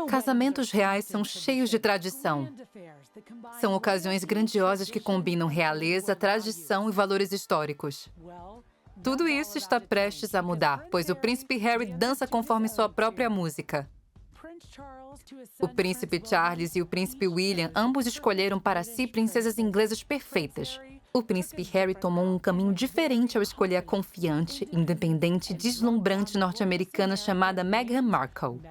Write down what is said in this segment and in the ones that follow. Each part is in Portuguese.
Casamentos reais são cheios de tradição. São ocasiões grandiosas que combinam realeza, tradição e valores históricos. Tudo isso está prestes a mudar, pois o príncipe Harry dança conforme sua própria música. O príncipe Charles e o príncipe William ambos escolheram para si princesas inglesas perfeitas. O príncipe Harry tomou um caminho diferente ao escolher a confiante, independente e deslumbrante norte-americana chamada Meghan Markle.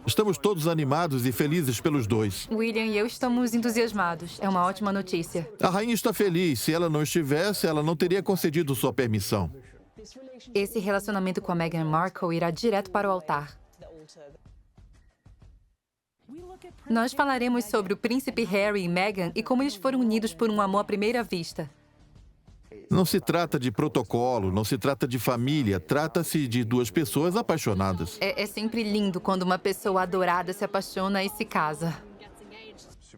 Estamos todos animados e felizes pelos dois. William e eu estamos entusiasmados. É uma ótima notícia. A rainha está feliz. Se ela não estivesse, ela não teria concedido sua permissão. Esse relacionamento com a Meghan Markle irá direto para o altar. Nós falaremos sobre o príncipe Harry e Meghan e como eles foram unidos por um amor à primeira vista. Não se trata de protocolo, não se trata de família, trata-se de duas pessoas apaixonadas. É sempre lindo quando uma pessoa adorada se apaixona e se casa.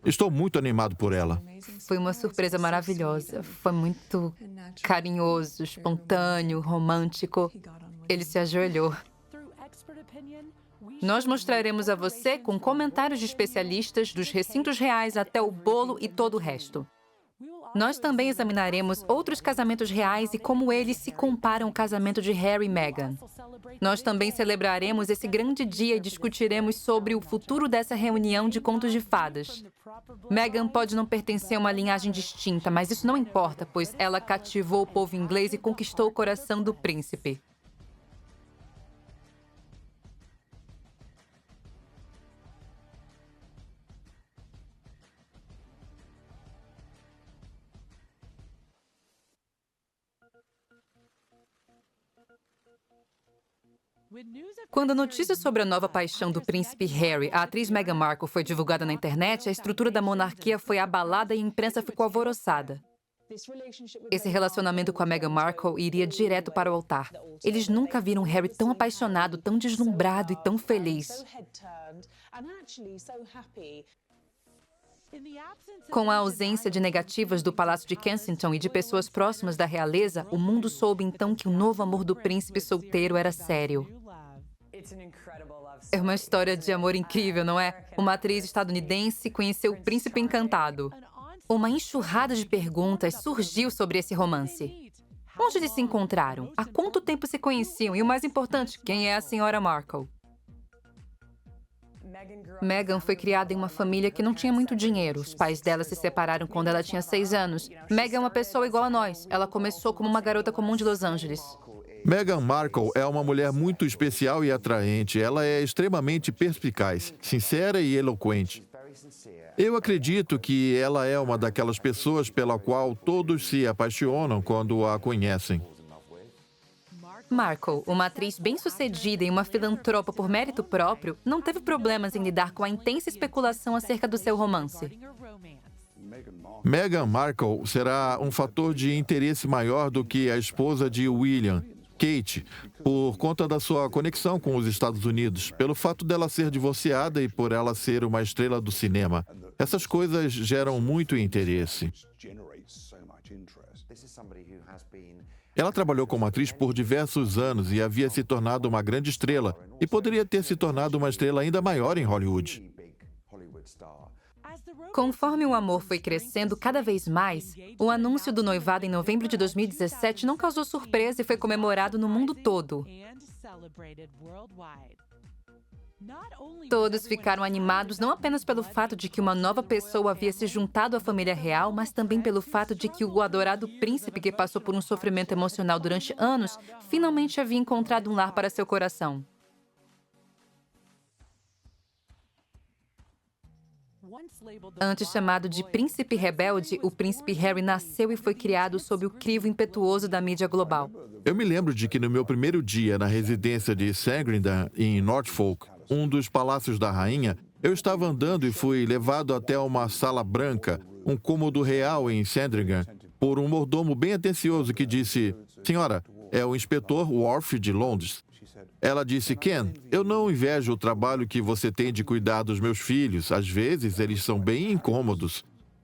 Estou muito animado por ela. Foi uma surpresa maravilhosa. Foi muito carinhoso, espontâneo, romântico. Ele se ajoelhou. Nós mostraremos a você com comentários de especialistas dos recintos reais até o bolo e todo o resto. Nós também examinaremos outros casamentos reais e como eles se comparam ao casamento de Harry e Meghan. Nós também celebraremos esse grande dia e discutiremos sobre o futuro dessa reunião de contos de fadas. Meghan pode não pertencer a uma linhagem distinta, mas isso não importa, pois ela cativou o povo inglês e conquistou o coração do príncipe. Quando a notícia sobre a nova paixão do príncipe Harry, a atriz Meghan Markle, foi divulgada na internet, a estrutura da monarquia foi abalada e a imprensa ficou alvoroçada. Esse relacionamento com a Meghan Markle iria direto para o altar. Eles nunca viram Harry tão apaixonado, tão deslumbrado e tão feliz. Com a ausência de negativas do Palácio de Kensington e de pessoas próximas da realeza, o mundo soube então que o novo amor do príncipe solteiro era sério. É uma história de amor incrível, não é? Uma atriz estadunidense conheceu o príncipe encantado. Uma enxurrada de perguntas surgiu sobre esse romance. Onde eles se encontraram? Há quanto tempo se conheciam? E o mais importante, quem é a senhora Markle? Meghan foi criada em uma família que não tinha muito dinheiro. Os pais dela se separaram quando ela tinha 6 anos. Meghan é uma pessoa igual a nós. Ela começou como uma garota comum de Los Angeles. Meghan Markle é uma mulher muito especial e atraente. Ela é extremamente perspicaz, sincera e eloquente. Eu acredito que ela é uma daquelas pessoas pela qual todos se apaixonam quando a conhecem. Markle, uma atriz bem-sucedida e uma filantropa por mérito próprio, não teve problemas em lidar com a intensa especulação acerca do seu romance. Meghan Markle será um fator de interesse maior do que a esposa de William, Kate, por conta da sua conexão com os Estados Unidos, pelo fato dela ser divorciada e por ela ser uma estrela do cinema. Essas coisas geram muito interesse. Ela trabalhou como atriz por diversos anos e havia se tornado uma grande estrela, e poderia ter se tornado uma estrela ainda maior em Hollywood. Conforme o amor foi crescendo cada vez mais, o anúncio do noivado em novembro de 2017 não causou surpresa e foi comemorado no mundo todo. Todos ficaram animados não apenas pelo fato de que uma nova pessoa havia se juntado à família real, mas também pelo fato de que o adorado príncipe, que passou por um sofrimento emocional durante anos, finalmente havia encontrado um lar para seu coração. Antes chamado de príncipe rebelde, o príncipe Harry nasceu e foi criado sob o crivo impetuoso da mídia global. Eu me lembro de que no meu primeiro dia na residência de Sandringham, em Norfolk, um dos palácios da rainha, eu estava andando e fui levado até uma sala branca, um cômodo real em Sandringham, por um mordomo bem atencioso que disse: "Senhora, é o inspetor Worth de Londres." Ela disse: "Ken, eu não invejo o trabalho que você tem de cuidar dos meus filhos. Às vezes, eles são bem incômodos."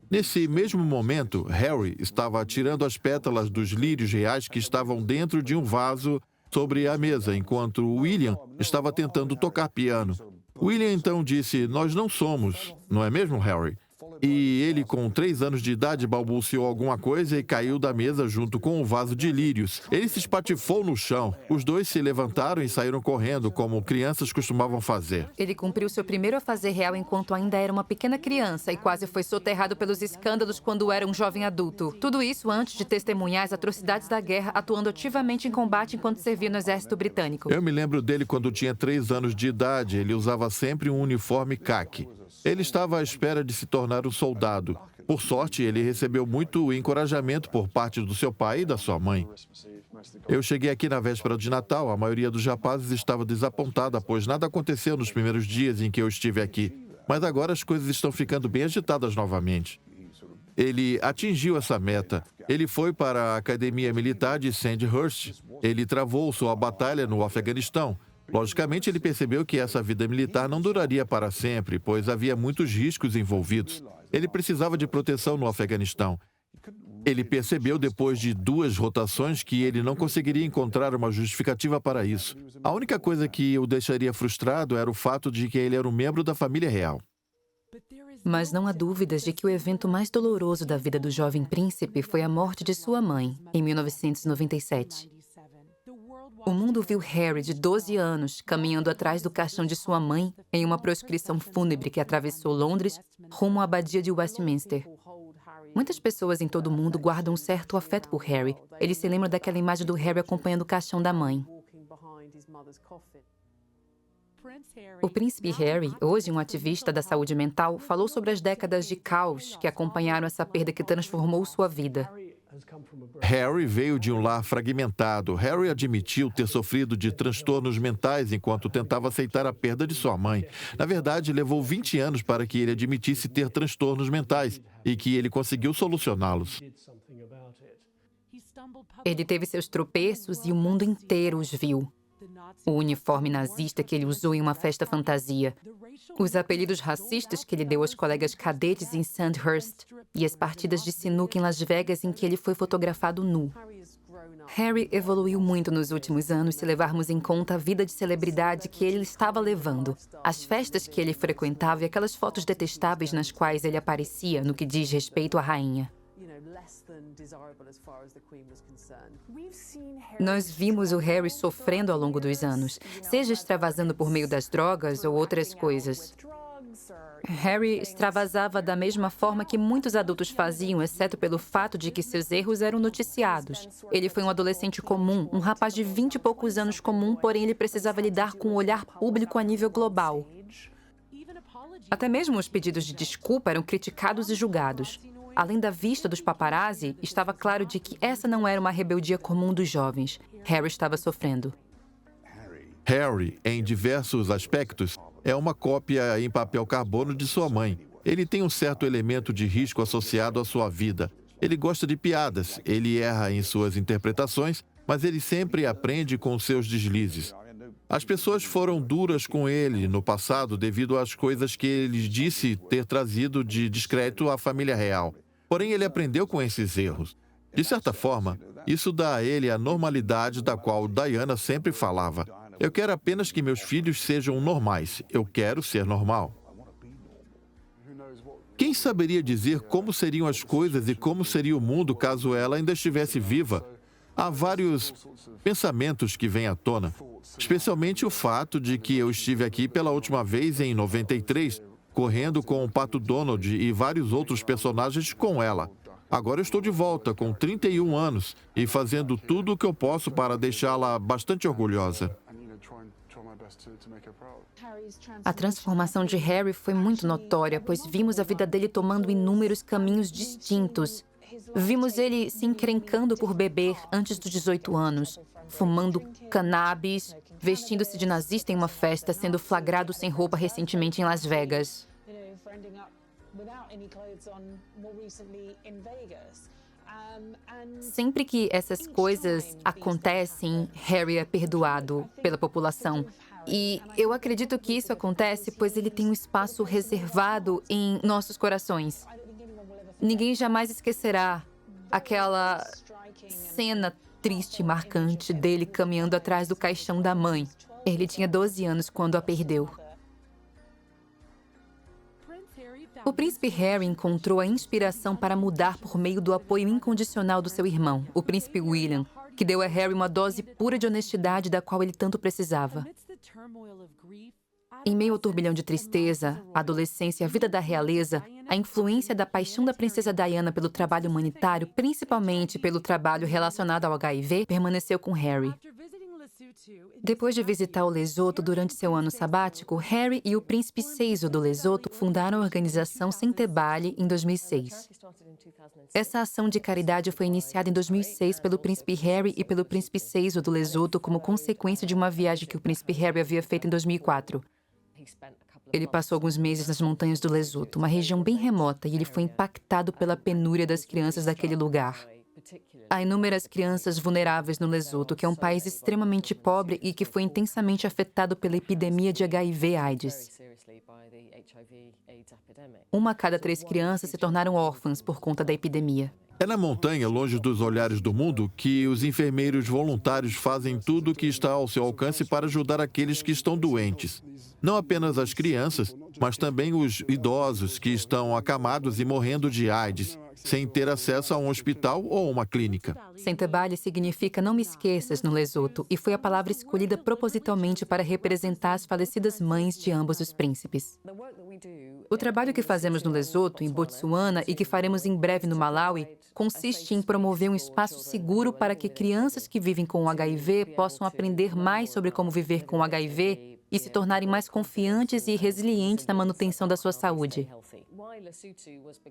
Nesse mesmo momento, Harry estava tirando as pétalas dos lírios reais que estavam dentro de um vaso sobre a mesa, enquanto William estava tentando tocar piano. William então disse: "Nós não somos, não é mesmo, Harry?" E ele, com 3 anos de idade, balbuciou alguma coisa e caiu da mesa junto com um vaso de lírios. Ele se espatifou no chão. Os dois se levantaram e saíram correndo, como crianças costumavam fazer. Ele cumpriu seu primeiro afazer real enquanto ainda era uma pequena criança e quase foi soterrado pelos escândalos quando era um jovem adulto. Tudo isso antes de testemunhar as atrocidades da guerra, atuando ativamente em combate enquanto servia no exército britânico. Eu me lembro dele quando tinha 3 anos de idade. Ele usava sempre um uniforme caqui. Ele estava à espera de se tornar um soldado. Por sorte, ele recebeu muito encorajamento por parte do seu pai e da sua mãe. Eu cheguei aqui na véspera de Natal. A maioria dos rapazes estava desapontada, pois nada aconteceu nos primeiros dias em que eu estive aqui. Mas agora as coisas estão ficando bem agitadas novamente. Ele atingiu essa meta. Ele foi para a Academia Militar de Sandhurst. Ele travou sua batalha no Afeganistão. Logicamente, ele percebeu que essa vida militar não duraria para sempre, pois havia muitos riscos envolvidos. Ele precisava de proteção no Afeganistão. Ele percebeu, depois de 2 rotações, que ele não conseguiria encontrar uma justificativa para isso. A única coisa que o deixaria frustrado era o fato de que ele era um membro da família real. Mas não há dúvidas de que o evento mais doloroso da vida do jovem príncipe foi a morte de sua mãe, em 1997. O mundo viu Harry, de 12 anos, caminhando atrás do caixão de sua mãe em uma proscrição fúnebre que atravessou Londres rumo à abadia de Westminster. Muitas pessoas em todo o mundo guardam um certo afeto por Harry. Eles se lembram daquela imagem do Harry acompanhando o caixão da mãe. O príncipe Harry, hoje um ativista da saúde mental, falou sobre as décadas de caos que acompanharam essa perda que transformou sua vida. Harry veio de um lar fragmentado. Harry admitiu ter sofrido de transtornos mentais enquanto tentava aceitar a perda de sua mãe. Na verdade, levou 20 anos para que ele admitisse ter transtornos mentais e que ele conseguiu solucioná-los. Ele teve seus tropeços e o mundo inteiro os viu. O uniforme nazista que ele usou em uma festa fantasia, os apelidos racistas que ele deu aos colegas cadetes em Sandhurst e as partidas de sinuca em Las Vegas em que ele foi fotografado nu. Harry evoluiu muito nos últimos anos se levarmos em conta a vida de celebridade que ele estava levando, as festas que ele frequentava e aquelas fotos detestáveis nas quais ele aparecia no que diz respeito à rainha. Nós vimos o Harry sofrendo ao longo dos anos, seja extravasando por meio das drogas ou outras coisas. Harry extravasava da mesma forma que muitos adultos faziam, exceto pelo fato de que seus erros eram noticiados. Ele foi um adolescente comum, um rapaz de 20 e poucos anos comum, porém ele precisava lidar com o olhar público a nível global. Até mesmo os pedidos de desculpa eram criticados e julgados. Além da vista dos paparazzi, estava claro de que essa não era uma rebeldia comum dos jovens. Harry estava sofrendo. Harry, em diversos aspectos, é uma cópia em papel carbono de sua mãe. Ele tem um certo elemento de risco associado à sua vida. Ele gosta de piadas, ele erra em suas interpretações, mas ele sempre aprende com seus deslizes. As pessoas foram duras com ele no passado devido às coisas que ele disse ter trazido de descrédito à família real. Porém, ele aprendeu com esses erros. De certa forma, isso dá a ele a normalidade da qual Diana sempre falava. Eu quero apenas que meus filhos sejam normais. Eu quero ser normal. Quem saberia dizer como seriam as coisas e como seria o mundo caso ela ainda estivesse viva? Há vários pensamentos que vêm à tona, especialmente o fato de que eu estive aqui pela última vez em 93, correndo com o Pato Donald e vários outros personagens com ela. Agora eu estou de volta, com 31 anos, e fazendo tudo o que eu posso para deixá-la bastante orgulhosa. A transformação de Harry foi muito notória, pois vimos a vida dele tomando inúmeros caminhos distintos. Vimos ele se encrencando por beber antes dos 18 anos, fumando cannabis, vestindo-se de nazista em uma festa, sendo flagrado sem roupa recentemente em Las Vegas. Sempre que essas coisas acontecem, Harry é perdoado pela população. E eu acredito que isso acontece pois ele tem um espaço reservado em nossos corações. Ninguém jamais esquecerá aquela cena triste e marcante dele caminhando atrás do caixão da mãe. Ele tinha 12 anos quando a perdeu. O príncipe Harry encontrou a inspiração para mudar por meio do apoio incondicional do seu irmão, o príncipe William, que deu a Harry uma dose pura de honestidade da qual ele tanto precisava. Em meio ao turbilhão de tristeza, a adolescência e a vida da realeza, a influência da paixão da princesa Diana pelo trabalho humanitário, principalmente pelo trabalho relacionado ao HIV, permaneceu com Harry. Depois de visitar o Lesoto durante seu ano sabático, Harry e o príncipe Seiso do Lesoto fundaram a organização Sentebale em 2006. Essa ação de caridade foi iniciada em 2006 pelo príncipe Harry e pelo príncipe Seiso do Lesoto como consequência de uma viagem que o príncipe Harry havia feito em 2004. Ele passou alguns meses nas montanhas do Lesoto, uma região bem remota, e ele foi impactado pela penúria das crianças daquele lugar. Há inúmeras crianças vulneráveis no Lesoto, que é um país extremamente pobre e que foi intensamente afetado pela epidemia de HIV/AIDS. Uma a cada 3 crianças se tornaram órfãs por conta da epidemia. É na montanha, longe dos olhares do mundo, que os enfermeiros voluntários fazem tudo o que está ao seu alcance para ajudar aqueles que estão doentes. Não apenas as crianças, mas também os idosos que estão acamados e morrendo de AIDS, sem ter acesso a um hospital ou uma clínica. Sentebale significa não me esqueças no Lesoto e foi a palavra escolhida propositalmente para representar as falecidas mães de ambos os príncipes. O trabalho que fazemos no Lesoto, em Botsuana e que faremos em breve no Malawi, consiste em promover um espaço seguro para que crianças que vivem com o HIV possam aprender mais sobre como viver com o HIV e se tornarem mais confiantes e resilientes na manutenção da sua saúde.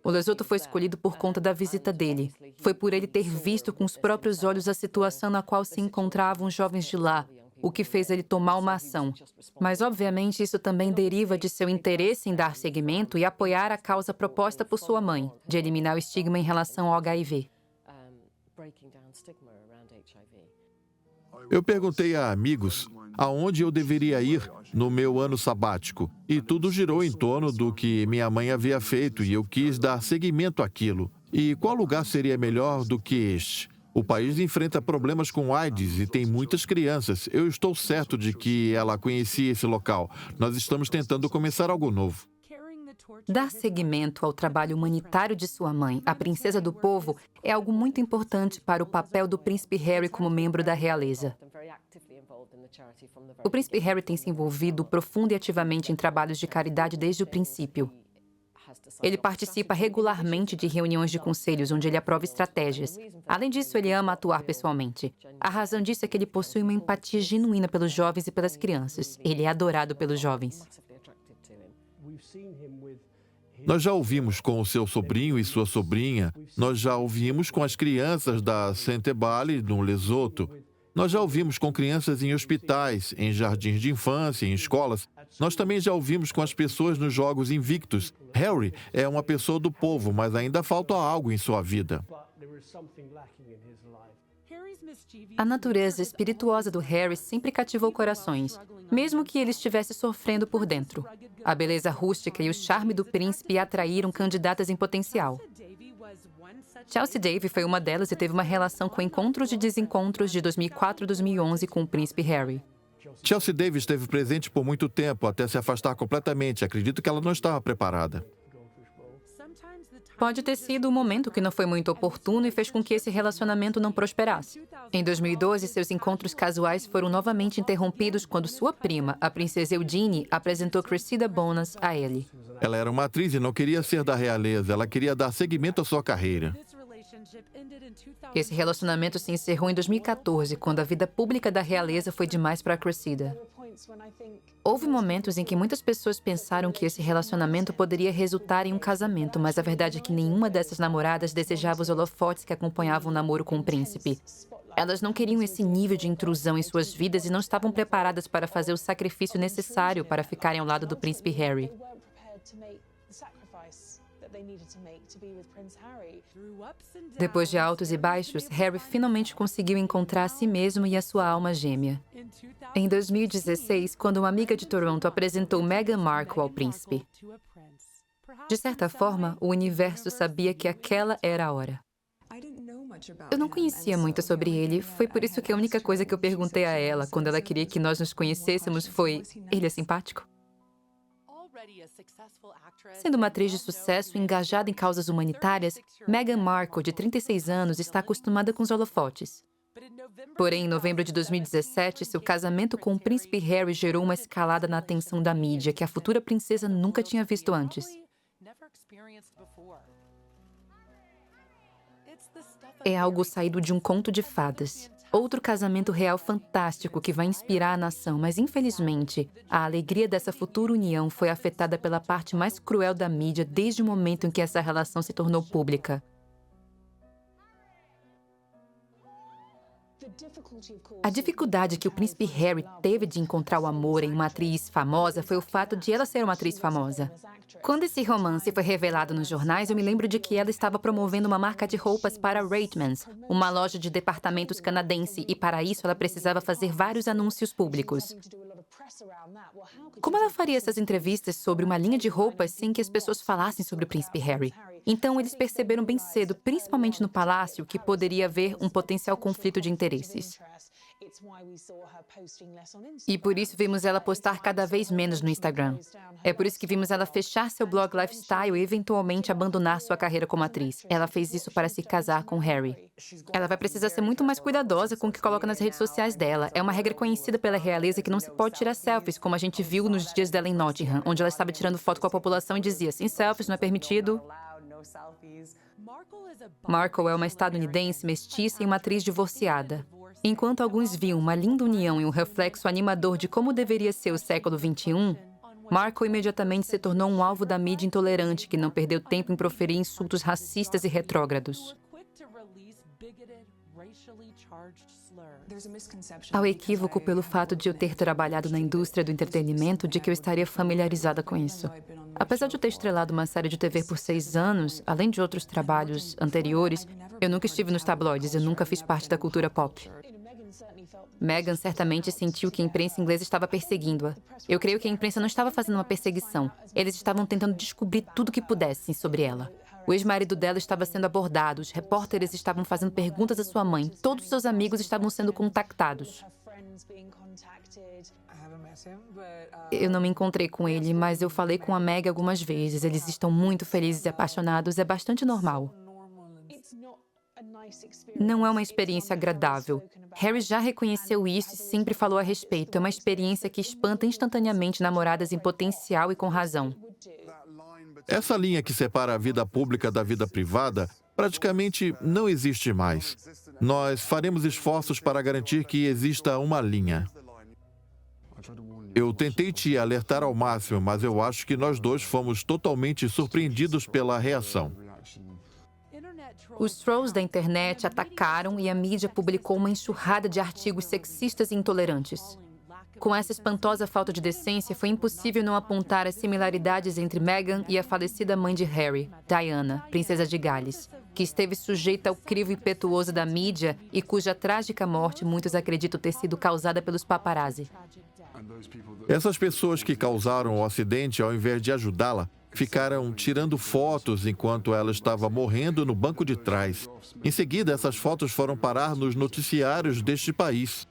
O Lesoto foi escolhido por conta da visita dele. Foi por ele ter visto com os próprios olhos a situação na qual se encontravam os jovens de lá, o que fez ele tomar uma ação. Mas, obviamente, isso também deriva de seu interesse em dar seguimento e apoiar a causa proposta por sua mãe, de eliminar o estigma em relação ao HIV. Eu perguntei a amigos aonde eu deveria ir no meu ano sabático, e tudo girou em torno do que minha mãe havia feito e eu quis dar seguimento àquilo. E qual lugar seria melhor do que este? O país enfrenta problemas com AIDS e tem muitas crianças. Eu estou certo de que ela conhecia esse local. Nós estamos tentando começar algo novo. Dar seguimento ao trabalho humanitário de sua mãe, a princesa do povo, é algo muito importante para o papel do príncipe Harry como membro da realeza. O príncipe Harry tem se envolvido profundo e ativamente em trabalhos de caridade desde o princípio. Ele participa regularmente de reuniões de conselhos onde ele aprova estratégias. Além disso, ele ama atuar pessoalmente. A razão disso é que ele possui uma empatia genuína pelos jovens e pelas crianças. Ele é adorado pelos jovens. Nós já ouvimos com o seu sobrinho e sua sobrinha. Nós já ouvimos com as crianças da Sentebale, no Lesoto. Nós já ouvimos com crianças em hospitais, em jardins de infância, em escolas. Nós também já ouvimos com as pessoas nos Jogos Invictos. Harry é uma pessoa do povo, mas ainda falta algo em sua vida. A natureza espirituosa do Harry sempre cativou corações, mesmo que ele estivesse sofrendo por dentro. A beleza rústica e o charme do príncipe atraíram candidatas em potencial. Chelsea Davy foi uma delas e teve uma relação com encontros e desencontros de 2004 e 2011 com o príncipe Harry. Chelsea Davy esteve presente por muito tempo, até se afastar completamente. Acredito que ela não estava preparada. Pode ter sido um momento que não foi muito oportuno e fez com que esse relacionamento não prosperasse. Em 2012, seus encontros casuais foram novamente interrompidos quando sua prima, a princesa Eugenie, apresentou Cressida Bonas a ele. Ela era uma atriz e não queria ser da realeza. Ela queria dar seguimento à sua carreira. Esse relacionamento se encerrou em 2014, quando a vida pública da realeza foi demais para Cressida. Houve momentos em que muitas pessoas pensaram que esse relacionamento poderia resultar em um casamento, mas a verdade é que nenhuma dessas namoradas desejava os holofotes que acompanhavam o namoro com o príncipe. Elas não queriam esse nível de intrusão em suas vidas e não estavam preparadas para fazer o sacrifício necessário para ficarem ao lado do príncipe Harry. Depois de altos e baixos, Harry finalmente conseguiu encontrar a si mesmo e a sua alma gêmea. Em 2016, quando uma amiga de Toronto apresentou Meghan Markle ao príncipe. De certa forma, o universo sabia que aquela era a hora. Eu não conhecia muito sobre ele. Foi por isso que a única coisa que eu perguntei a ela, quando ela queria que nós nos conhecêssemos, foi: ele é simpático? Sendo uma atriz de sucesso e engajada em causas humanitárias, Meghan Markle, de 36 anos, está acostumada com os holofotes. Porém, em novembro de 2017, seu casamento com o príncipe Harry gerou uma escalada na atenção da mídia que a futura princesa nunca tinha visto antes. É algo saído de um conto de fadas. Outro casamento real fantástico que vai inspirar a nação, mas infelizmente, a alegria dessa futura união foi afetada pela parte mais cruel da mídia desde o momento em que essa relação se tornou pública. A dificuldade que o príncipe Harry teve de encontrar o amor em uma atriz famosa foi o fato de ela ser uma atriz famosa. Quando esse romance foi revelado nos jornais, eu me lembro de que ela estava promovendo uma marca de roupas para Reitmans, uma loja de departamentos canadense, e para isso ela precisava fazer vários anúncios públicos. Como ela faria essas entrevistas sobre uma linha de roupas sem que as pessoas falassem sobre o príncipe Harry? Então, eles perceberam bem cedo, principalmente no palácio, que poderia haver um potencial conflito de interesses. E por isso vimos ela postar cada vez menos no Instagram. É por isso que vimos ela fechar seu blog lifestyle e eventualmente abandonar sua carreira como atriz. Ela fez isso para se casar com Harry. Ela vai precisar ser muito mais cuidadosa com o que coloca nas redes sociais dela. É uma regra conhecida pela realeza que não se pode tirar selfies, como a gente viu nos dias dela em Nottingham, onde ela estava tirando foto com a população e dizia: sem selfies, não é permitido. Markle é uma estadunidense mestiça e uma atriz divorciada. Enquanto alguns viam uma linda união e um reflexo animador de como deveria ser o século XXI, Markle imediatamente se tornou um alvo da mídia intolerante que não perdeu tempo em proferir insultos racistas e retrógrados. Há o equívoco pelo fato de eu ter trabalhado na indústria do entretenimento de que eu estaria familiarizada com isso. Apesar de eu ter estrelado uma série de TV por 6 anos, além de outros trabalhos anteriores, eu nunca estive nos tabloides, eu nunca fiz parte da cultura pop. Meghan certamente sentiu que a imprensa inglesa estava perseguindo-a. Eu creio que a imprensa não estava fazendo uma perseguição. Eles estavam tentando descobrir tudo o que pudessem sobre ela. O ex-marido dela estava sendo abordado, os repórteres estavam fazendo perguntas à sua mãe, todos seus amigos estavam sendo contactados. Eu não me encontrei com ele, mas eu falei com a Meg algumas vezes. Eles estão muito felizes e apaixonados, é bastante normal. Não é uma experiência agradável. Harry já reconheceu isso e sempre falou a respeito. É uma experiência que espanta instantaneamente namoradas em potencial e com razão. Essa linha que separa a vida pública da vida privada praticamente não existe mais. Nós faremos esforços para garantir que exista uma linha. Eu tentei te alertar ao máximo, mas eu acho que nós dois fomos totalmente surpreendidos pela reação. Os trolls da internet atacaram e a mídia publicou uma enxurrada de artigos sexistas e intolerantes. Com essa espantosa falta de decência, foi impossível não apontar as similaridades entre Meghan e a falecida mãe de Harry, Diana, princesa de Gales, que esteve sujeita ao crivo impetuoso da mídia e cuja trágica morte muitos acreditam ter sido causada pelos paparazzi. Essas pessoas que causaram o acidente, ao invés de ajudá-la, ficaram tirando fotos enquanto ela estava morrendo no banco de trás. Em seguida, essas fotos foram parar nos noticiários deste país.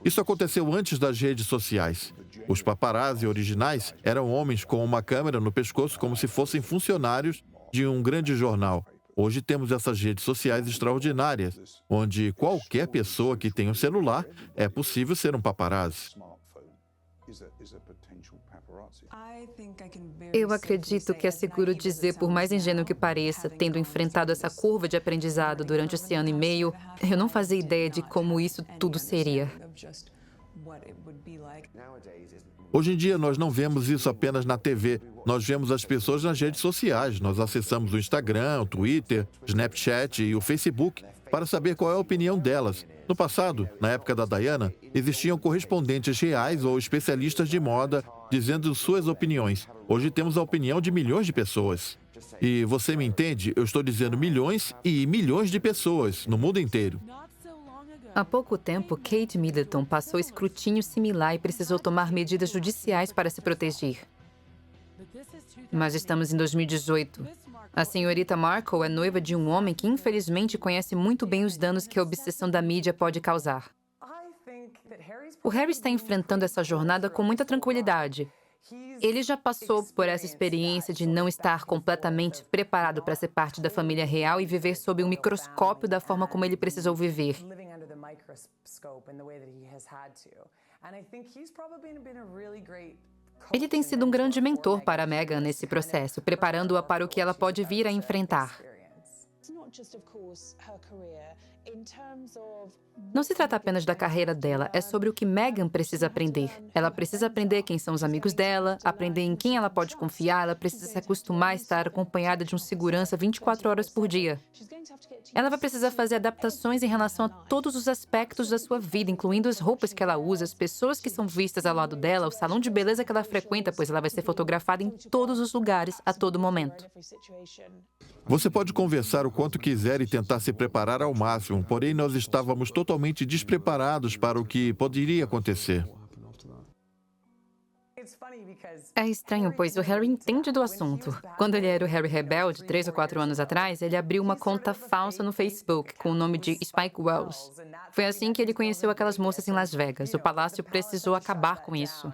Isso aconteceu antes das redes sociais. Os paparazzi originais eram homens com uma câmera no pescoço como se fossem funcionários de um grande jornal. Hoje temos essas redes sociais extraordinárias, onde qualquer pessoa que tem um celular é possível ser um paparazzi. Eu acredito que é seguro dizer, por mais ingênuo que pareça, tendo enfrentado essa curva de aprendizado durante esse ano e meio, eu não fazia ideia de como isso tudo seria. Hoje em dia, nós não vemos isso apenas na TV. Nós vemos as pessoas nas redes sociais. Nós acessamos o Instagram, o Twitter, o Snapchat e o Facebook para saber qual é a opinião delas. No passado, na época da Diana, existiam correspondentes reais ou especialistas de moda dizendo suas opiniões. Hoje temos a opinião de milhões de pessoas. E você me entende? Eu estou dizendo milhões e milhões de pessoas no mundo inteiro. Há pouco tempo, Kate Middleton passou escrutínio similar e precisou tomar medidas judiciais para se proteger. Mas estamos em 2018. A senhorita Markle é noiva de um homem que, infelizmente, conhece muito bem os danos que a obsessão da mídia pode causar. O Harry está enfrentando essa jornada com muita tranquilidade. Ele já passou por essa experiência de não estar completamente preparado para ser parte da família real e viver sob um microscópio da forma como ele precisou viver. Ele tem sido um grande mentor para a Meghan nesse processo, preparando-a para o que ela pode vir a enfrentar. Não se trata apenas da carreira dela, é sobre o que Meghan precisa aprender. Ela precisa aprender quem são os amigos dela, aprender em quem ela pode confiar, ela precisa se acostumar a estar acompanhada de um segurança 24 horas por dia. Ela vai precisar fazer adaptações em relação a todos os aspectos da sua vida, incluindo as roupas que ela usa, as pessoas que são vistas ao lado dela, o salão de beleza que ela frequenta, pois ela vai ser fotografada em todos os lugares, a todo momento. Você pode conversar o quanto quiser e tentar se preparar ao máximo, porém nós estávamos totalmente despreparados para o que poderia acontecer. É estranho, pois o Harry entende do assunto. Quando ele era o Harry rebelde, 3 ou 4 anos atrás, ele abriu uma conta falsa no Facebook com o nome de Spike Wells. Foi assim que ele conheceu aquelas moças em Las Vegas. O palácio precisou acabar com isso.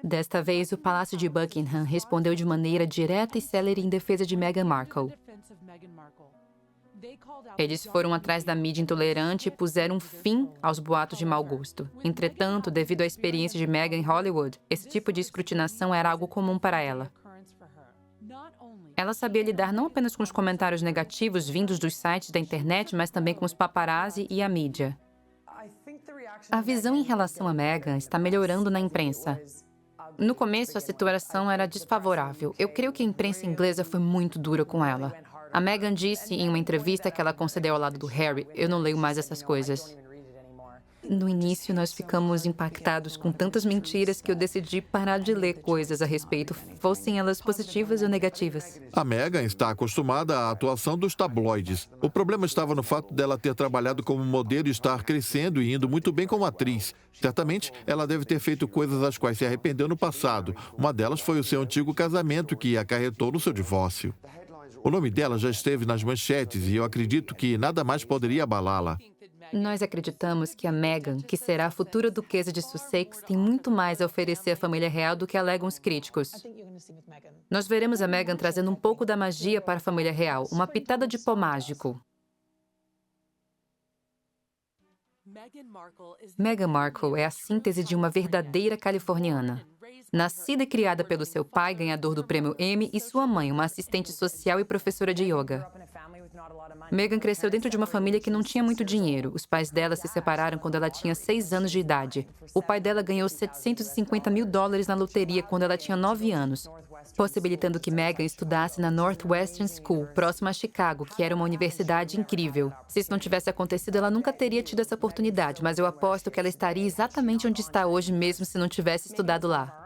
Desta vez, o Palácio de Buckingham respondeu de maneira direta e célere em defesa de Meghan Markle. Eles foram atrás da mídia intolerante e puseram fim aos boatos de mau gosto. Entretanto, devido à experiência de Meghan em Hollywood, esse tipo de escrutinação era algo comum para ela. Ela sabia lidar não apenas com os comentários negativos vindos dos sites da internet, mas também com os paparazzi e a mídia. A visão em relação a Meghan está melhorando na imprensa. No começo, a situação era desfavorável. Eu creio que a imprensa inglesa foi muito dura com ela. A Meghan disse em uma entrevista que ela concedeu ao lado do Harry: "Eu não leio mais essas coisas." No início, nós ficamos impactados com tantas mentiras que eu decidi parar de ler coisas a respeito, fossem elas positivas ou negativas. A Meghan está acostumada à atuação dos tabloides. O problema estava no fato dela ter trabalhado como modelo e estar crescendo e indo muito bem como atriz. Certamente, ela deve ter feito coisas às quais se arrependeu no passado. Uma delas foi o seu antigo casamento, que acarretou no seu divórcio. O nome dela já esteve nas manchetes e eu acredito que nada mais poderia abalá-la. Nós acreditamos que a Meghan, que será a futura duquesa de Sussex, tem muito mais a oferecer à família real do que alegam os críticos. Nós veremos a Meghan trazendo um pouco da magia para a família real, uma pitada de pó mágico. Meghan Markle é a síntese de uma verdadeira californiana. Nascida e criada pelo seu pai, ganhador do prêmio Emmy, e sua mãe, uma assistente social e professora de yoga. Meghan cresceu dentro de uma família que não tinha muito dinheiro. Os pais dela se separaram quando ela tinha 6 anos de idade. O pai dela ganhou $750 mil na loteria quando ela tinha 9 anos, possibilitando que Meghan estudasse na Northwestern School, próxima a Chicago, que era uma universidade incrível. Se isso não tivesse acontecido, ela nunca teria tido essa oportunidade, mas eu aposto que ela estaria exatamente onde está hoje, mesmo se não tivesse estudado lá.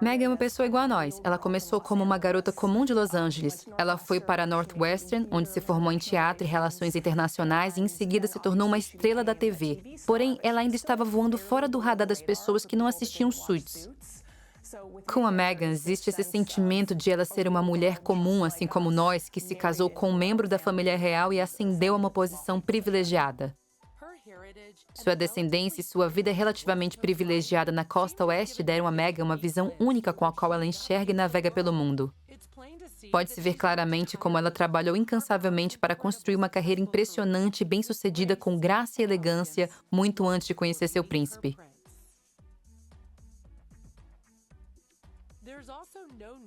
Meghan é uma pessoa igual a nós. Ela começou como uma garota comum de Los Angeles. Ela foi para Northwestern, onde se formou em teatro e relações internacionais e em seguida se tornou uma estrela da TV. Porém, ela ainda estava voando fora do radar das pessoas que não assistiam Suits. Com a Meghan, existe esse sentimento de ela ser uma mulher comum, assim como nós, que se casou com um membro da família real e ascendeu a uma posição privilegiada. Sua descendência e sua vida relativamente privilegiada na costa oeste deram a Meghan uma visão única com a qual ela enxerga e navega pelo mundo. Pode-se ver claramente como ela trabalhou incansavelmente para construir uma carreira impressionante e bem-sucedida com graça e elegância muito antes de conhecer seu príncipe.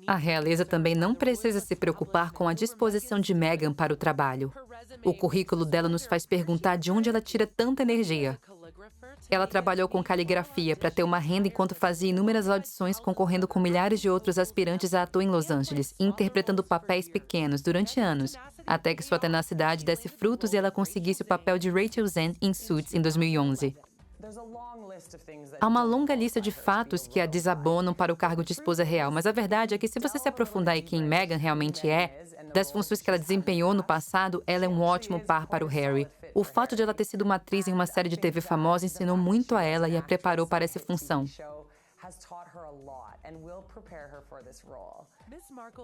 A realeza também não precisa se preocupar com a disposição de Meghan para o trabalho. O currículo dela nos faz perguntar de onde ela tira tanta energia. Ela trabalhou com caligrafia para ter uma renda enquanto fazia inúmeras audições concorrendo com milhares de outros aspirantes a ator em Los Angeles, interpretando papéis pequenos durante anos, até que sua tenacidade desse frutos e ela conseguisse o papel de Rachel Zen em Suits em 2011. Há uma longa lista de fatos que a desabonam para o cargo de esposa real, mas a verdade é que se você se aprofundar em quem Meghan realmente é, das funções que ela desempenhou no passado, ela é um ótimo par para o Harry. O fato de ela ter sido uma atriz em uma série de TV famosa ensinou muito a ela e a preparou para essa função.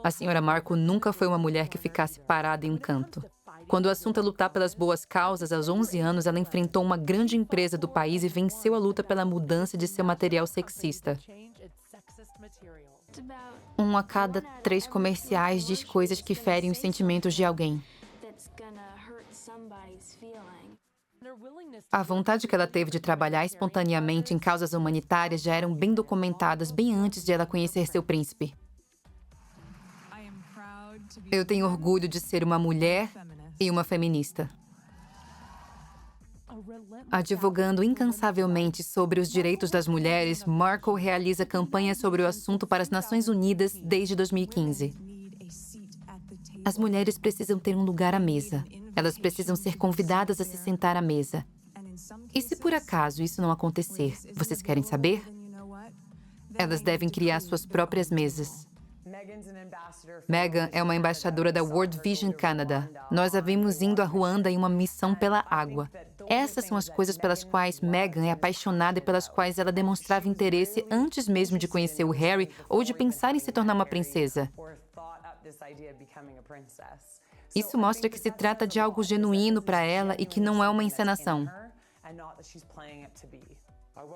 A senhora Markle nunca foi uma mulher que ficasse parada em um canto. Quando o assunto é lutar pelas boas causas, aos 11 anos, ela enfrentou uma grande empresa do país e venceu a luta pela mudança de seu material sexista. 1 a cada 3 comerciais diz coisas que ferem os sentimentos de alguém. A vontade que ela teve de trabalhar espontaneamente em causas humanitárias já eram bem documentadas bem antes de ela conhecer seu príncipe. Eu tenho orgulho de ser uma mulher e uma feminista. Advogando incansavelmente sobre os direitos das mulheres, Markle realiza campanhas sobre o assunto para as Nações Unidas desde 2015. As mulheres precisam ter um lugar à mesa. Elas precisam ser convidadas a se sentar à mesa. E se por acaso isso não acontecer, vocês querem saber? Elas devem criar suas próprias mesas. Meghan é uma embaixadora da World Vision Canada. Nós a vimos indo a Ruanda em uma missão pela água. Essas são as coisas pelas quais Meghan é apaixonada e pelas quais ela demonstrava interesse antes mesmo de conhecer o Harry ou de pensar em se tornar uma princesa. Isso mostra que se trata de algo genuíno para ela e que não é uma encenação.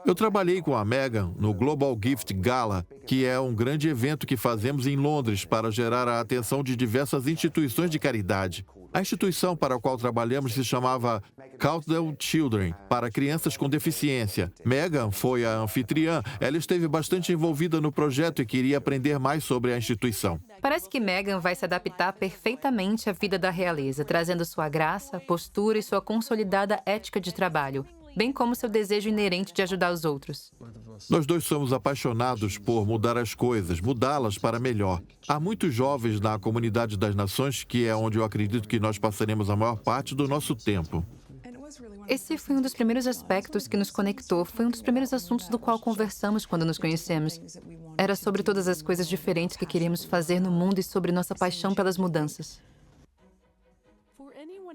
Eu trabalhei com a Meghan no Global Gift Gala, que é um grande evento que fazemos em Londres para gerar a atenção de diversas instituições de caridade. A instituição para a qual trabalhamos se chamava Cauldell Children, para crianças com deficiência. Meghan foi a anfitriã. Ela esteve bastante envolvida no projeto e queria aprender mais sobre a instituição. Parece que Meghan vai se adaptar perfeitamente à vida da realeza, trazendo sua graça, postura e sua consolidada ética de trabalho, bem como seu desejo inerente de ajudar os outros. Nós dois somos apaixonados por mudar as coisas, mudá-las para melhor. Há muitos jovens na comunidade das nações, que é onde eu acredito que nós passaremos a maior parte do nosso tempo. Esse foi um dos primeiros aspectos que nos conectou, foi um dos primeiros assuntos do qual conversamos quando nos conhecemos. Era sobre todas as coisas diferentes que queríamos fazer no mundo e sobre nossa paixão pelas mudanças.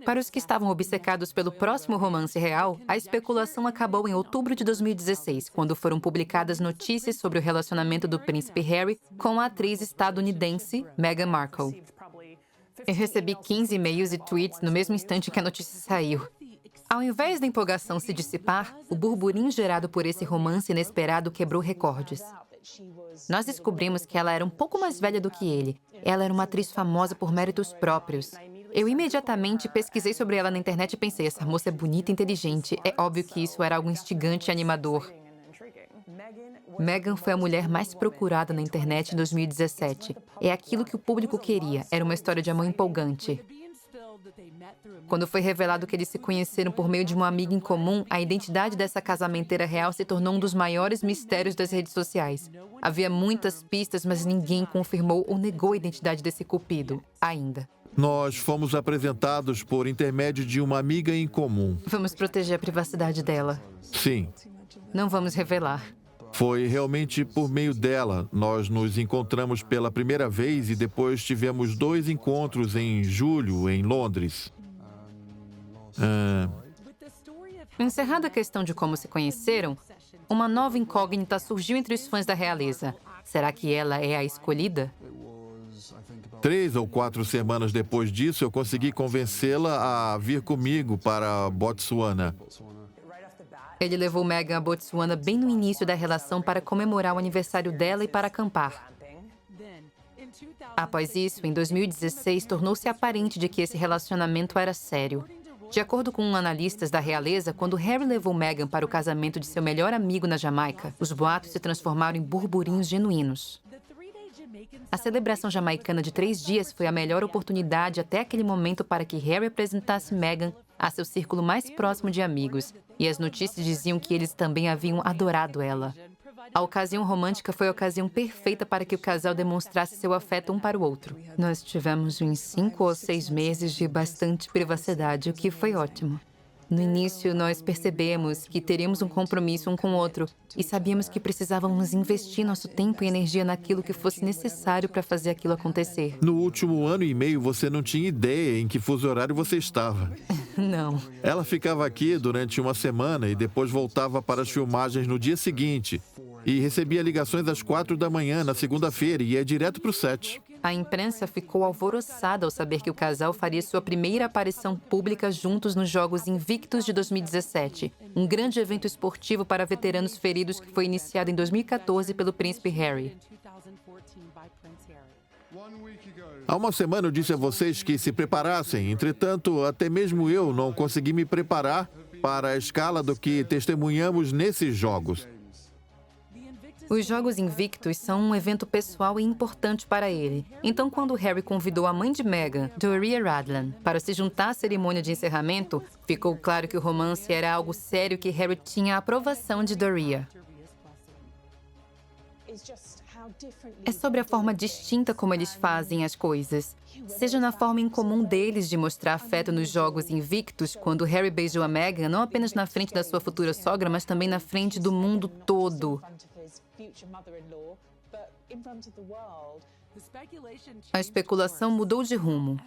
Para os que estavam obcecados pelo próximo romance real, a especulação acabou em outubro de 2016, quando foram publicadas notícias sobre o relacionamento do príncipe Harry com a atriz estadunidense Meghan Markle. Eu recebi 15 e-mails e tweets no mesmo instante que a notícia saiu. Ao invés da empolgação se dissipar, o burburinho gerado por esse romance inesperado quebrou recordes. Nós descobrimos que ela era um pouco mais velha do que ele. Ela era uma atriz famosa por méritos próprios. Eu imediatamente pesquisei sobre ela na internet e pensei, essa moça é bonita e inteligente. É óbvio que isso era algo instigante e animador. Meghan foi a mulher mais procurada na internet em 2017. É aquilo que o público queria. Era uma história de amor empolgante. Quando foi revelado que eles se conheceram por meio de uma amiga em comum, a identidade dessa casamenteira real se tornou um dos maiores mistérios das redes sociais. Havia muitas pistas, mas ninguém confirmou ou negou a identidade desse cupido, ainda. Nós fomos apresentados por intermédio de uma amiga em comum. Vamos proteger a privacidade dela. Sim. Não vamos revelar. Foi realmente por meio dela. Nós nos encontramos pela primeira vez e depois tivemos 2 encontros em julho, em Londres. Encerrada a questão de como se conheceram, uma nova incógnita surgiu entre os fãs da realeza. Será que ela é a escolhida? 3 ou 4 semanas depois disso, eu consegui convencê-la a vir comigo para Botsuana. Ele levou Meghan a Botsuana bem no início da relação para comemorar o aniversário dela e para acampar. Após isso, em 2016, tornou-se aparente de que esse relacionamento era sério. De acordo com analistas da realeza, quando Harry levou Meghan para o casamento de seu melhor amigo na Jamaica, os boatos se transformaram em burburinhos genuínos. A celebração jamaicana de 3 dias foi a melhor oportunidade até aquele momento para que Harry apresentasse Meghan a seu círculo mais próximo de amigos, e as notícias diziam que eles também haviam adorado ela. A ocasião romântica foi a ocasião perfeita para que o casal demonstrasse seu afeto um para o outro. Nós tivemos uns 5 ou 6 meses de bastante privacidade, o que foi ótimo. No início, nós percebemos que teríamos um compromisso um com o outro e sabíamos que precisávamos investir nosso tempo e energia naquilo que fosse necessário para fazer aquilo acontecer. No último ano e meio, você não tinha ideia em que fuso horário você estava. Não. Ela ficava aqui durante uma semana e depois voltava para as filmagens no dia seguinte. E recebia ligações às 4 da manhã na segunda-feira e ia direto para o set. A imprensa ficou alvoroçada ao saber que o casal faria sua primeira aparição pública juntos nos Jogos Invictus de 2017, um grande evento esportivo para veteranos feridos que foi iniciado em 2014 pelo príncipe Harry. Há uma semana eu disse a vocês que se preparassem. Entretanto, até mesmo eu não consegui me preparar para a escala do que testemunhamos nesses jogos. Os Jogos Invictus são um evento pessoal e importante para ele. Então, quando Harry convidou a mãe de Meghan, Doria Radland, para se juntar à cerimônia de encerramento, ficou claro que o romance era algo sério que Harry tinha a aprovação de Doria. É sobre a forma distinta como eles fazem as coisas. Seja na forma incomum deles de mostrar afeto nos Jogos Invictus, quando Harry beijou a Meghan, não apenas na frente da sua futura sogra, mas também na frente do mundo todo. A especulação mudou de rumo.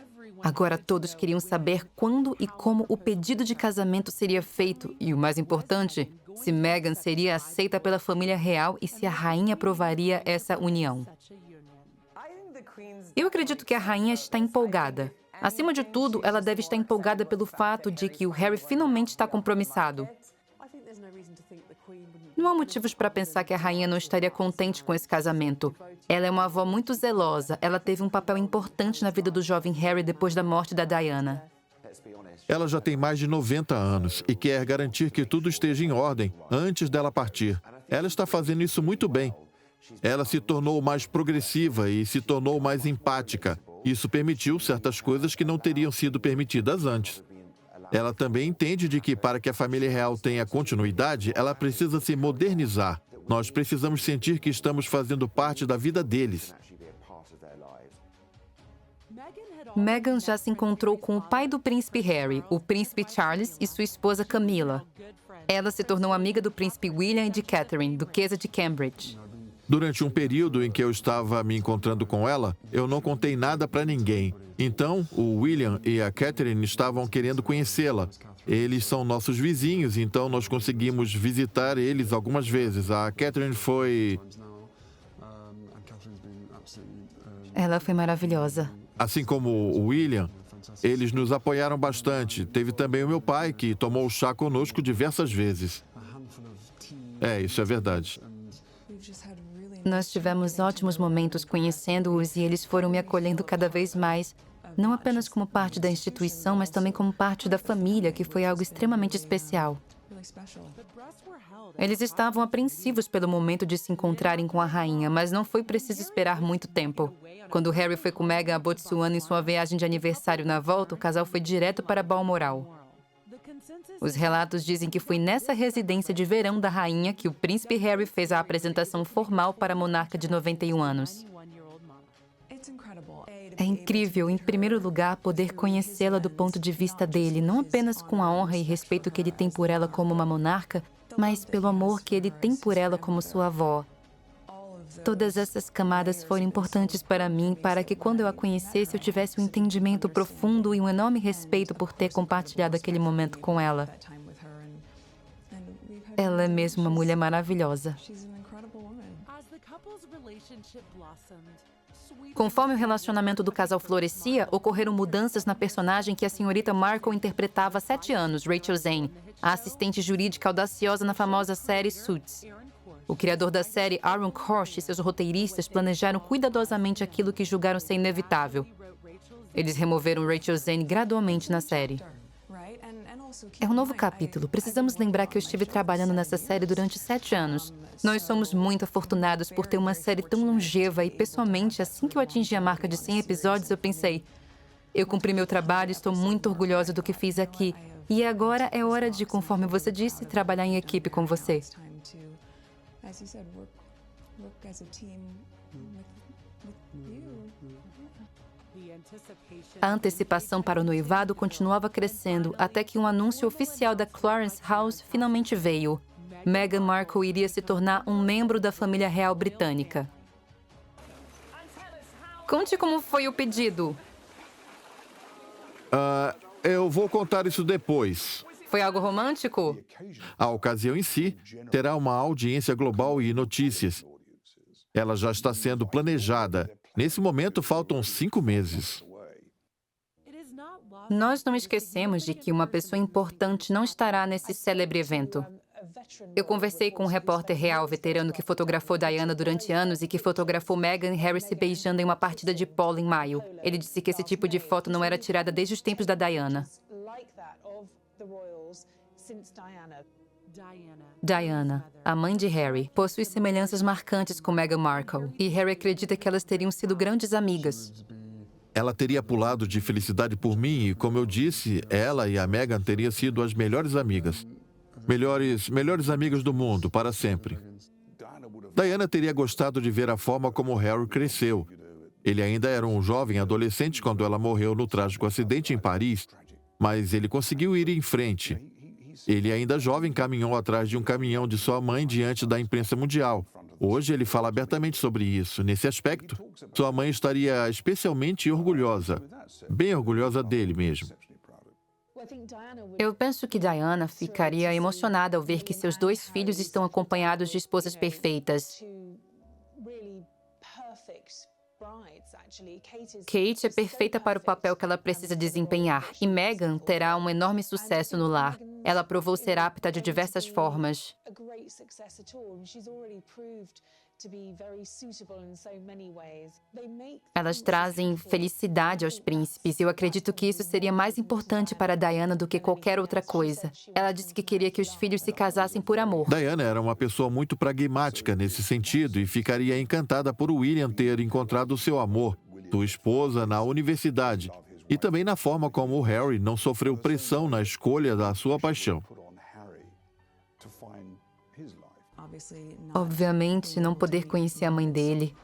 Agora todos queriam saber quando e como o pedido de casamento seria feito e, o mais importante, se Meghan seria aceita pela família real e se a rainha aprovaria essa união. Eu acredito que a rainha está empolgada. Acima de tudo, ela deve estar empolgada pelo fato de que o Harry finalmente está compromissado. Não há motivos para pensar que a rainha não estaria contente com esse casamento. Ela é uma avó muito zelosa. Ela teve um papel importante na vida do jovem Harry depois da morte da Diana. Ela já tem mais de 90 anos e quer garantir que tudo esteja em ordem antes dela partir. Ela está fazendo isso muito bem. Ela se tornou mais progressiva e se tornou mais empática. Isso permitiu certas coisas que não teriam sido permitidas antes. Ela também entende de que, para que a família real tenha continuidade, ela precisa se modernizar. Nós precisamos sentir que estamos fazendo parte da vida deles. Meghan já se encontrou com o pai do príncipe Harry, o príncipe Charles, e sua esposa Camilla. Ela se tornou amiga do príncipe William e de Catherine, duquesa de Cambridge. Durante um período em que eu estava me encontrando com ela, eu não contei nada para ninguém. Então, o William e a Catherine estavam querendo conhecê-la. Eles são nossos vizinhos, então nós conseguimos visitar eles algumas vezes. A Catherine foi... Ela foi maravilhosa. Assim como o William, eles nos apoiaram bastante. Teve também o meu pai, que tomou chá conosco diversas vezes. Isso é verdade. Nós tivemos ótimos momentos conhecendo-os e eles foram me acolhendo cada vez mais, não apenas como parte da instituição, mas também como parte da família, que foi algo extremamente especial. Eles estavam apreensivos pelo momento de se encontrarem com a rainha, mas não foi preciso esperar muito tempo. Quando Harry foi com Meghan a Botsuana em sua viagem de aniversário na volta, o casal foi direto para Balmoral. Os relatos dizem que foi nessa residência de verão da rainha que o príncipe Harry fez a apresentação formal para a monarca de 91 anos. É incrível, em primeiro lugar, poder conhecê-la do ponto de vista dele, não apenas com a honra e respeito que ele tem por ela como uma monarca, mas pelo amor que ele tem por ela como sua avó. Todas essas camadas foram importantes para mim, para que quando eu a conhecesse, eu tivesse um entendimento profundo e um enorme respeito por ter compartilhado aquele momento com ela. Ela é mesmo uma mulher maravilhosa. Conforme o relacionamento do casal florescia, ocorreram mudanças na personagem que a senhorita Markle interpretava há 7 anos, Rachel Zane, a assistente jurídica audaciosa na famosa série Suits. O criador da série, Aaron Korsh, e seus roteiristas planejaram cuidadosamente aquilo que julgaram ser inevitável. Eles removeram Rachel Zane gradualmente na série. É um novo capítulo. Precisamos lembrar que eu estive trabalhando nessa série durante 7 anos. Nós somos muito afortunados por ter uma série tão longeva e, pessoalmente, assim que eu atingi a marca de 100 episódios, eu pensei, eu cumpri meu trabalho, estou muito orgulhosa do que fiz aqui. E agora é hora de, conforme você disse, trabalhar em equipe com você. A antecipação para o noivado continuava crescendo até que um anúncio oficial da Clarence House finalmente veio. Meghan Markle iria se tornar um membro da família real britânica. Conte como foi o pedido. Eu vou contar isso depois. Foi algo romântico? A ocasião em si terá uma audiência global e notícias. Ela já está sendo planejada. Nesse momento, faltam 5 meses. Nós não esquecemos de que uma pessoa importante não estará nesse célebre evento. Eu conversei com um repórter real veterano que fotografou Diana durante anos e que fotografou Meghan e Harry se beijando em uma partida de polo em maio. Ele disse que esse tipo de foto não era tirada desde os tempos da Diana. Diana, a mãe de Harry, possui semelhanças marcantes com Meghan Markle, e Harry acredita que elas teriam sido grandes amigas. Ela teria pulado de felicidade por mim e, como eu disse, ela e a Meghan teriam sido as melhores amigas. Melhores amigas do mundo, para sempre. Diana teria gostado de ver a forma como Harry cresceu. Ele ainda era um jovem adolescente quando ela morreu no trágico acidente em Paris, mas ele conseguiu ir em frente. Ele, ainda jovem, caminhou atrás de um caminhão de sua mãe diante da imprensa mundial. Hoje ele fala abertamente sobre isso. Nesse aspecto, sua mãe estaria especialmente orgulhosa, bem orgulhosa dele mesmo. Eu penso que Diana ficaria emocionada ao ver que seus 2 filhos estão acompanhados de esposas perfeitas. Kate é perfeita para o papel que ela precisa desempenhar, e Meghan terá um enorme sucesso no lar. Ela provou ser apta de diversas formas. Elas trazem felicidade aos príncipes, e eu acredito que isso seria mais importante para Diana do que qualquer outra coisa. Ela disse que queria que os filhos se casassem por amor. Diana era uma pessoa muito pragmática nesse sentido e ficaria encantada por William ter encontrado seu amor, sua esposa, na universidade, e também na forma como o Harry não sofreu pressão na escolha da sua paixão. Obviamente, não poder conhecer a mãe dele.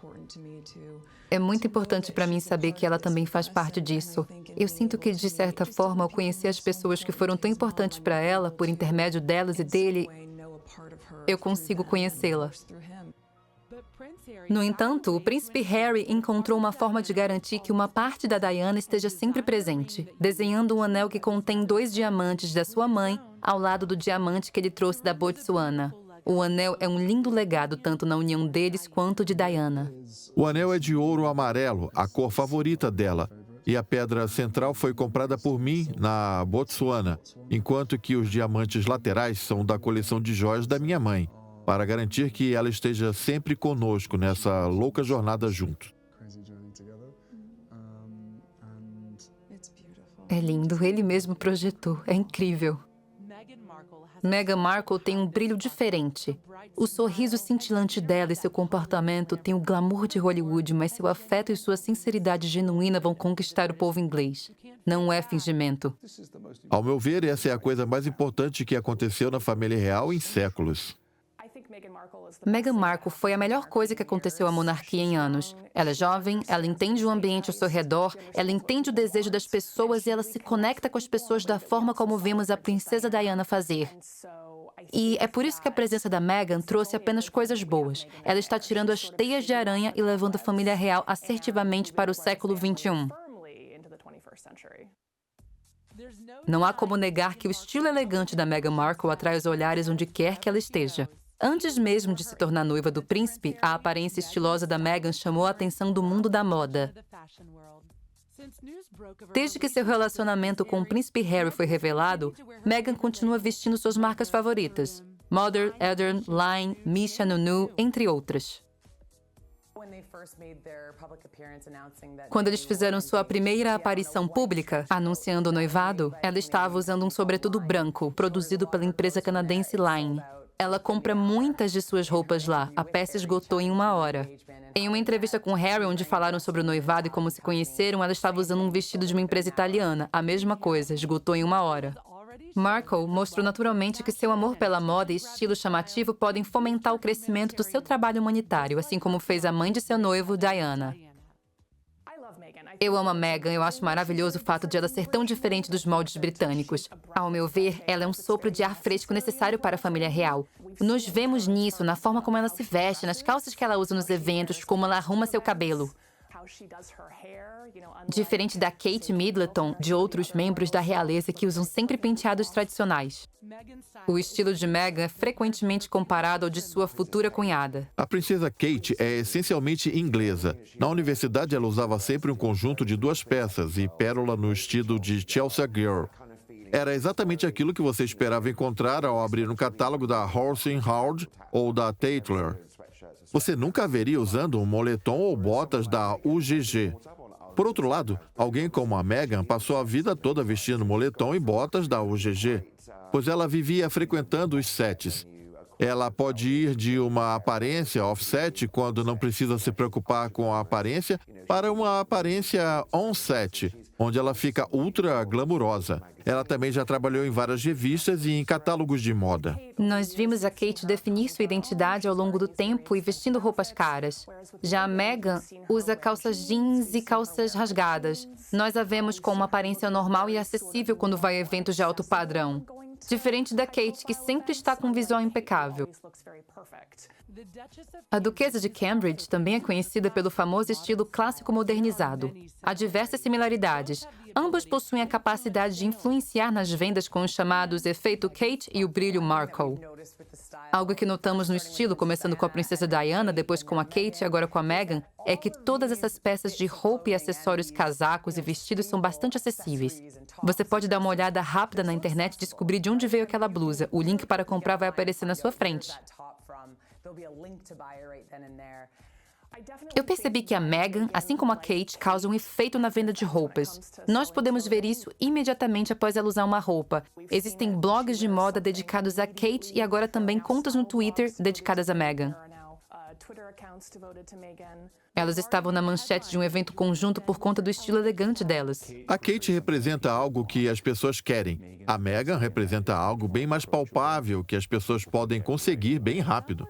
É muito importante para mim saber que ela também faz parte disso. Eu sinto que, de certa forma, ao conhecer as pessoas que foram tão importantes para ela, por intermédio delas e dele, eu consigo conhecê-la. No entanto, o príncipe Harry encontrou uma forma de garantir que uma parte da Diana esteja sempre presente, desenhando um anel que contém 2 diamantes da sua mãe ao lado do diamante que ele trouxe da Botsuana. O anel é um lindo legado tanto na união deles quanto de Diana. O anel é de ouro amarelo, a cor favorita dela, e a pedra central foi comprada por mim na Botsuana, enquanto que os diamantes laterais são da coleção de joias da minha mãe, para garantir que ela esteja sempre conosco nessa louca jornada juntos. É lindo, ele mesmo projetou, é incrível. Meghan Markle tem um brilho diferente. O sorriso cintilante dela e seu comportamento têm o glamour de Hollywood, mas seu afeto e sua sinceridade genuína vão conquistar o povo inglês. Não é fingimento. Ao meu ver, essa é a coisa mais importante que aconteceu na família real em séculos. Meghan Markle foi a melhor coisa que aconteceu à monarquia em anos. Ela é jovem, ela entende o ambiente ao seu redor, ela entende o desejo das pessoas e ela se conecta com as pessoas da forma como vimos a princesa Diana fazer. E é por isso que a presença da Meghan trouxe apenas coisas boas. Ela está tirando as teias de aranha e levando a família real assertivamente para o século XXI. Não há como negar que o estilo elegante da Meghan Markle atrai os olhares onde quer que ela esteja. Antes mesmo de se tornar noiva do príncipe, a aparência estilosa da Meghan chamou a atenção do mundo da moda. Desde que seu relacionamento com o príncipe Harry foi revelado, Meghan continua vestindo suas marcas favoritas: Mother, Eden, Line, Misha, Nunu, entre outras. Quando eles fizeram sua primeira aparição pública, anunciando o noivado, ela estava usando um sobretudo branco, produzido pela empresa canadense Line. Ela compra muitas de suas roupas lá. A peça esgotou em 1 hora. Em uma entrevista com Harry, onde falaram sobre o noivado e como se conheceram, ela estava usando um vestido de uma empresa italiana. A mesma coisa, esgotou em 1 hora. Markle mostrou naturalmente que seu amor pela moda e estilo chamativo podem fomentar o crescimento do seu trabalho humanitário, assim como fez a mãe de seu noivo, Diana. Eu amo a Meghan, eu acho maravilhoso o fato de ela ser tão diferente dos moldes britânicos. Ao meu ver, ela é um sopro de ar fresco necessário para a família real. Nos vemos nisso, na forma como ela se veste, nas calças que ela usa nos eventos, como ela arruma seu cabelo. Diferente da Kate Middleton, de outros membros da realeza que usam sempre penteados tradicionais. O estilo de Meghan é frequentemente comparado ao de sua futura cunhada. A princesa Kate é essencialmente inglesa. Na universidade, ela usava sempre um conjunto de 2 peças e pérola no estilo de Chelsea Girl. Era exatamente aquilo que você esperava encontrar ao abrir um catálogo da Horsey Howard ou da Tatler. Você nunca a veria usando um moletom ou botas da UGG. Por outro lado, alguém como a Meghan passou a vida toda vestindo moletom e botas da UGG, pois ela vivia frequentando os sets. Ela pode ir de uma aparência offset, quando não precisa se preocupar com a aparência, para uma aparência on-set, onde ela fica ultra glamurosa. Ela também já trabalhou em várias revistas e em catálogos de moda. Nós vimos a Kate definir sua identidade ao longo do tempo e vestindo roupas caras. Já a Meghan usa calças jeans e calças rasgadas. Nós a vemos com uma aparência normal e acessível quando vai a eventos de alto padrão. Diferente da Kate, que sempre está com um visual impecável. A Duquesa de Cambridge também é conhecida pelo famoso estilo clássico modernizado. Há diversas similaridades. Ambas possuem a capacidade de influenciar nas vendas com os chamados efeito Kate e o brilho Markle. Algo que notamos no estilo, começando com a princesa Diana, depois com a Kate e agora com a Meghan, é que todas essas peças de roupa e acessórios, casacos e vestidos são bastante acessíveis. Você pode dar uma olhada rápida na internet e descobrir de onde veio aquela blusa. O link para comprar vai aparecer na sua frente. Eu percebi que a Meghan, assim como a Kate, causam um efeito na venda de roupas. Nós podemos ver isso imediatamente após ela usar uma roupa. Existem blogs de moda dedicados a Kate e agora também contas no Twitter dedicadas a Meghan. Elas estavam na manchete de um evento conjunto por conta do estilo elegante delas. A Kate representa algo que as pessoas querem. A Meghan representa algo bem mais palpável que as pessoas podem conseguir bem rápido.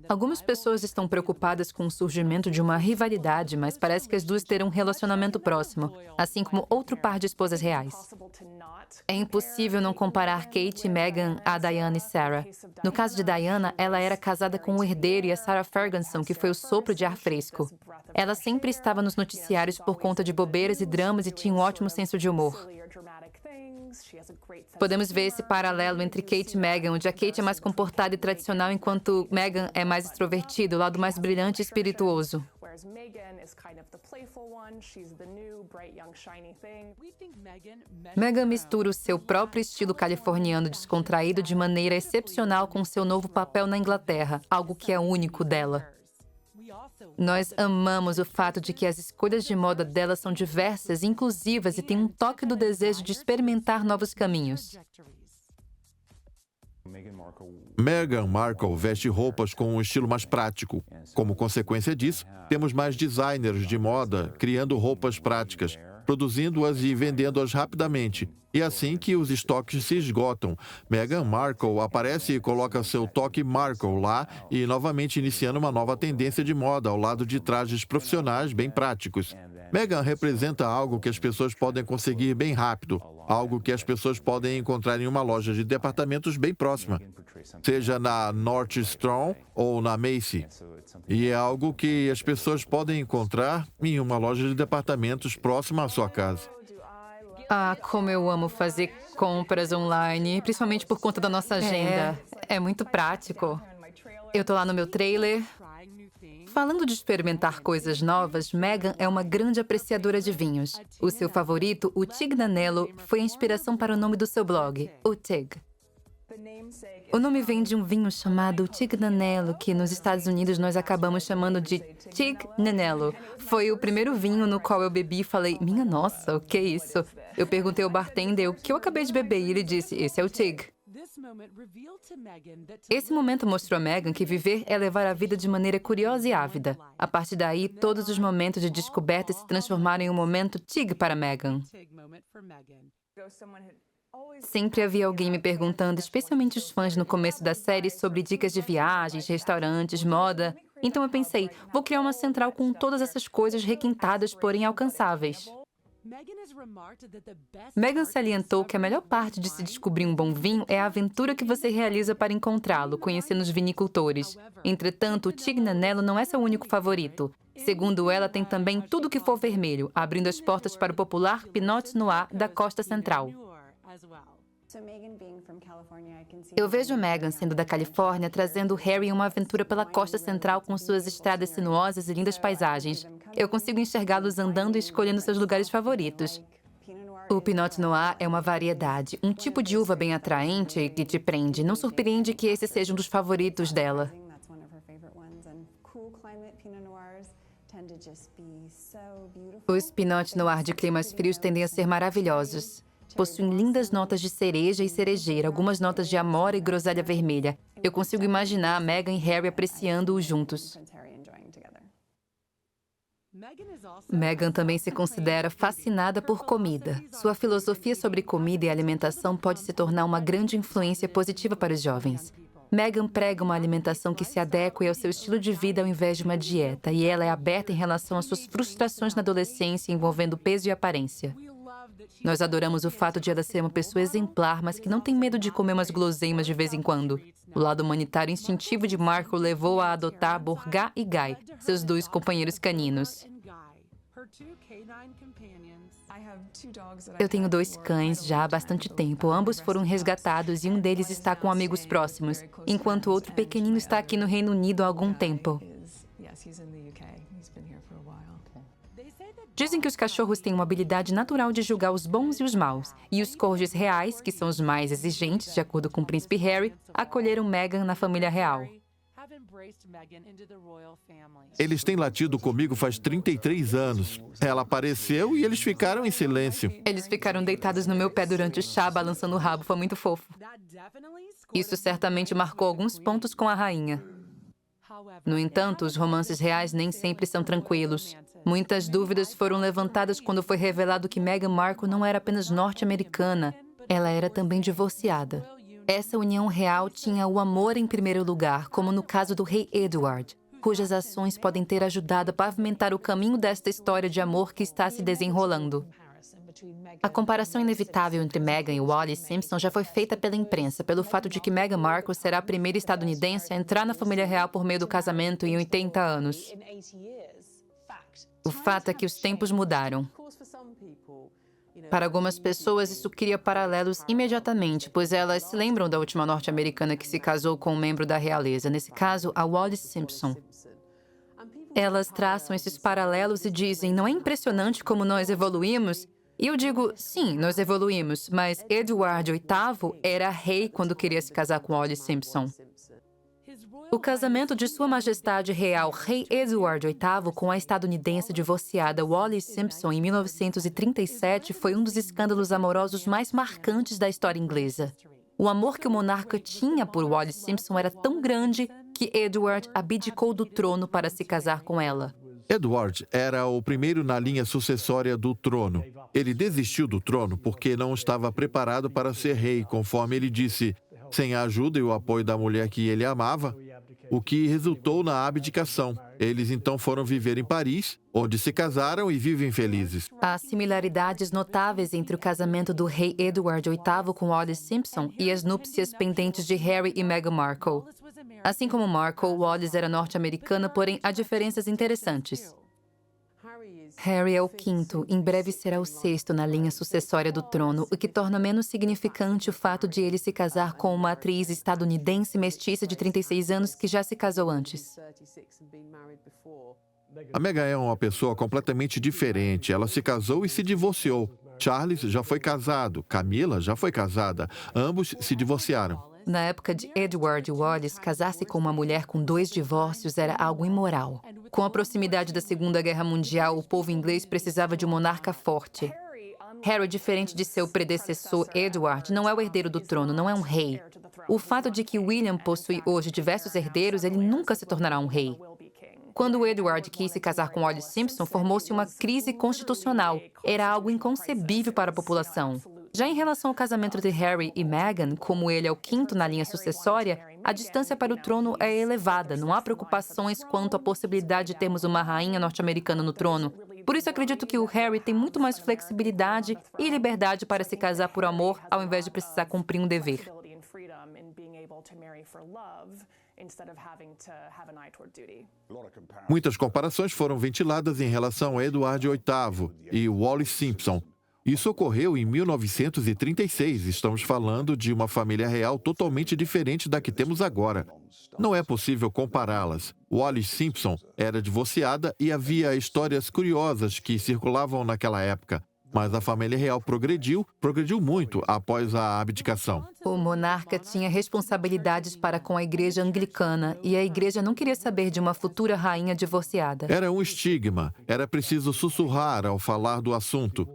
Algumas pessoas estão preocupadas com o surgimento de uma rivalidade, mas parece que as duas terão um relacionamento próximo, assim como outro par de esposas reais. É impossível não comparar Kate e Meghan a Diana e Sarah. No caso de Diana, ela era casada com o herdeiro e a Sarah Ferguson, que foi o sopro de ar fresco. Ela sempre estava nos noticiários por conta de bobeiras e dramas e tinha um ótimo senso de humor. Podemos ver esse paralelo entre Kate e Meghan, onde a Kate é mais comportada e tradicional, enquanto Meghan é mais extrovertida, o lado mais brilhante e espirituoso. Meghan mistura o seu próprio estilo californiano descontraído de maneira excepcional com seu novo papel na Inglaterra, algo que é único dela. Nós amamos o fato de que as escolhas de moda dela são diversas, inclusivas e têm um toque do desejo de experimentar novos caminhos. Meghan Markle veste roupas com um estilo mais prático. Como consequência disso, temos mais designers de moda criando roupas práticas, produzindo-as e vendendo-as rapidamente. E assim que os estoques se esgotam, Meghan Markle aparece e coloca seu toque Markle lá e novamente iniciando uma nova tendência de moda ao lado de trajes profissionais bem práticos. Meghan representa algo que as pessoas podem conseguir bem rápido, algo que as pessoas podem encontrar em uma loja de departamentos bem próxima, seja na Nordstrom ou na Macy. E é algo que as pessoas podem encontrar em uma loja de departamentos próxima à sua casa. Ah, como eu amo fazer compras online, principalmente por conta da nossa agenda. É muito prático. Eu tô lá no meu trailer. Falando de experimentar coisas novas, Meghan é uma grande apreciadora de vinhos. O seu favorito, o Tignanello, foi a inspiração para o nome do seu blog, o Tig. O nome vem de um vinho chamado Tignanello, que nos Estados Unidos nós acabamos chamando de Tignanello. Foi o primeiro vinho no qual eu bebi e falei, minha nossa, o que é isso? Eu perguntei ao bartender o que eu acabei de beber e ele disse, esse é o Tig. Esse momento mostrou a Meghan que viver é levar a vida de maneira curiosa e ávida. A partir daí, todos os momentos de descoberta se transformaram em um momento Tig para Meghan. Sempre havia alguém me perguntando, especialmente os fãs no começo da série, sobre dicas de viagens, restaurantes, moda. Então eu pensei, vou criar uma central com todas essas coisas requintadas, porém alcançáveis. Meghan salientou que a melhor parte de se descobrir um bom vinho é a aventura que você realiza para encontrá-lo, conhecendo os vinicultores. Entretanto, o Tignanello não é seu único favorito. Segundo ela, tem também tudo que for vermelho, abrindo as portas para o popular Pinot Noir da Costa Central. Eu vejo Meghan sendo da Califórnia, trazendo Harry em uma aventura pela Costa Central com suas estradas sinuosas e lindas paisagens. Eu consigo enxergá-los andando e escolhendo seus lugares favoritos. O Pinot Noir é uma variedade, um tipo de uva bem atraente que te prende. Não surpreende que esse seja um dos favoritos dela. Os Pinot Noir de climas frios tendem a ser maravilhosos. Possuem lindas notas de cereja e cerejeira, algumas notas de amora e groselha vermelha. Eu consigo imaginar Meghan e Harry apreciando-os juntos. Meghan também se considera fascinada por comida. Sua filosofia sobre comida e alimentação pode se tornar uma grande influência positiva para os jovens. Meghan prega uma alimentação que se adeque ao seu estilo de vida ao invés de uma dieta, e ela é aberta em relação às suas frustrações na adolescência envolvendo peso e aparência. Nós adoramos o fato de ela ser uma pessoa exemplar, mas que não tem medo de comer umas guloseimas de vez em quando. O lado humanitário instintivo de Markle levou a adotar Borgá e Guy, seus dois companheiros caninos. Eu tenho 2 cães já há bastante tempo. Ambos foram resgatados e um deles está com amigos próximos, enquanto o outro pequenino está aqui no Reino Unido há algum tempo. Dizem que os cachorros têm uma habilidade natural de julgar os bons e os maus, e os corgis reais, que são os mais exigentes, de acordo com o príncipe Harry, acolheram Meghan na família real. Eles têm latido comigo faz 33 anos. Ela apareceu e eles ficaram em silêncio. Eles ficaram deitados no meu pé durante o chá, balançando o rabo. Foi muito fofo. Isso certamente marcou alguns pontos com a rainha. No entanto, os romances reais nem sempre são tranquilos. Muitas dúvidas foram levantadas quando foi revelado que Meghan Markle não era apenas norte-americana, ela era também divorciada. Essa união real tinha o amor em primeiro lugar, como no caso do rei Edward, cujas ações podem ter ajudado a pavimentar o caminho desta história de amor que está se desenrolando. A comparação inevitável entre Meghan e Wallis Simpson já foi feita pela imprensa, pelo fato de que Meghan Markle será a primeira estadunidense a entrar na família real por meio do casamento em 80 anos. O fato é que os tempos mudaram. Para algumas pessoas, isso cria paralelos imediatamente, pois elas se lembram da última norte-americana que se casou com um membro da realeza, nesse caso, a Wallis Simpson. Elas traçam esses paralelos e dizem, não é impressionante como nós evoluímos? E eu digo, sim, nós evoluímos, mas Edward VIII era rei quando queria se casar com Wallis Simpson. O casamento de Sua Majestade Real Rei Edward VIII com a estadunidense divorciada Wallis Simpson em 1937 foi um dos escândalos amorosos mais marcantes da história inglesa. O amor que o monarca tinha por Wallis Simpson era tão grande que Edward abdicou do trono para se casar com ela. Edward era o primeiro na linha sucessória do trono. Ele desistiu do trono porque não estava preparado para ser rei, conforme ele disse, sem a ajuda e o apoio da mulher que ele amava, o que resultou na abdicação. Eles então foram viver em Paris, onde se casaram e vivem felizes. Há similaridades notáveis entre o casamento do rei Edward VIII com Wallis Simpson e as núpcias pendentes de Harry e Meghan Markle. Assim como Markle, Wallis era norte-americana, porém há diferenças interessantes. Harry é o 5º, em breve será o 6º na linha sucessória do trono, o que torna menos significante o fato de ele se casar com uma atriz estadunidense mestiça de 36 anos que já se casou antes. A Meghan é uma pessoa completamente diferente. Ela se casou e se divorciou. Charles já foi casado, Camila já foi casada. Ambos se divorciaram. Na época de Edward Wallis, casar-se com uma mulher com 2 divórcios era algo imoral. Com a proximidade da Segunda Guerra Mundial, o povo inglês precisava de um monarca forte. Harry, diferente de seu predecessor Edward, não é o herdeiro do trono, não é um rei. O fato de que William possui hoje diversos herdeiros, ele nunca se tornará um rei. Quando Edward quis se casar com Wallis Simpson, formou-se uma crise constitucional. Era algo inconcebível para a população. Já em relação ao casamento de Harry e Meghan, como ele é o 5º na linha sucessória, a distância para o trono é elevada. Não há preocupações quanto à possibilidade de termos uma rainha norte-americana no trono. Por isso, acredito que o Harry tem muito mais flexibilidade e liberdade para se casar por amor, ao invés de precisar cumprir um dever. Muitas comparações foram ventiladas em relação a Edward VIII e Wallis Simpson. Isso ocorreu em 1936. Estamos falando de uma família real totalmente diferente da que temos agora. Não é possível compará-las. Wallis Simpson era divorciada e havia histórias curiosas que circulavam naquela época. Mas a família real progrediu muito após a abdicação. O monarca tinha responsabilidades para com a igreja anglicana e a igreja não queria saber de uma futura rainha divorciada. Era um estigma. Era preciso sussurrar ao falar do assunto.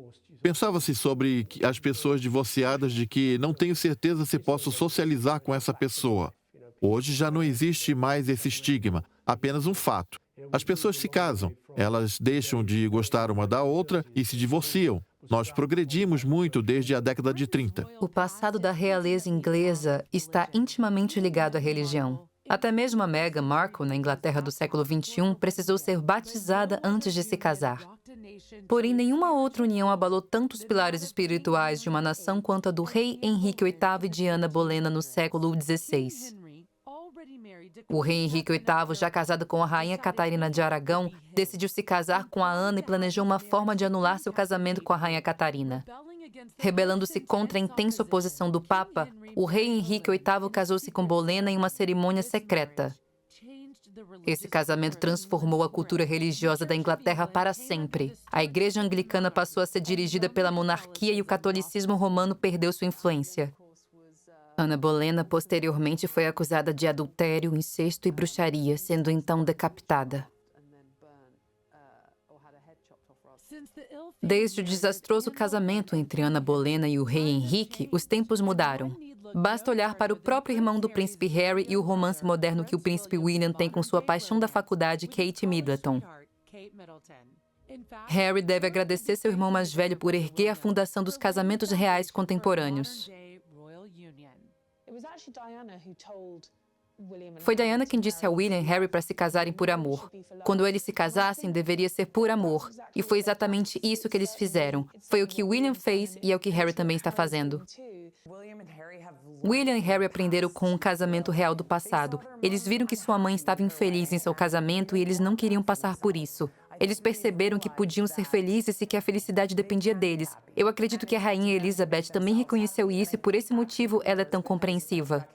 Pensava-se sobre as pessoas divorciadas de que não tenho certeza se posso socializar com essa pessoa. Hoje já não existe mais esse estigma, apenas um fato. As pessoas se casam, elas deixam de gostar uma da outra e se divorciam. Nós progredimos muito desde a década de 30. O passado da realeza inglesa está intimamente ligado à religião. Até mesmo a Meghan Markle, na Inglaterra do século XXI, precisou ser batizada antes de se casar. Porém, nenhuma outra união abalou tanto os pilares espirituais de uma nação quanto a do rei Henrique VIII e de Ana Bolena no século XVI. O rei Henrique VIII, já casado com a rainha Catarina de Aragão, decidiu se casar com a Ana e planejou uma forma de anular seu casamento com a rainha Catarina. Rebelando-se contra a intensa oposição do Papa, o rei Henrique VIII casou-se com Bolena em uma cerimônia secreta. Esse casamento transformou a cultura religiosa da Inglaterra para sempre. A igreja anglicana passou a ser dirigida pela monarquia e o catolicismo romano perdeu sua influência. Ana Bolena posteriormente foi acusada de adultério, incesto e bruxaria, sendo então decapitada. Desde o desastroso casamento entre Ana Bolena e o rei Henrique, os tempos mudaram. Basta olhar para o próprio irmão do príncipe Harry e o romance moderno que o príncipe William tem com sua paixão da faculdade, Kate Middleton. Harry deve agradecer seu irmão mais velho por erguer a fundação dos casamentos reais contemporâneos. Foi Diana quem disse a William e Harry para se casarem por amor. Quando eles se casassem, deveria ser por amor. E foi exatamente isso que eles fizeram. Foi o que William fez e é o que Harry também está fazendo. William e Harry aprenderam com o casamento real do passado. Eles viram que sua mãe estava infeliz em seu casamento e eles não queriam passar por isso. Eles perceberam que podiam ser felizes e que a felicidade dependia deles. Eu acredito que a rainha Elizabeth também reconheceu isso e por esse motivo ela é tão compreensiva.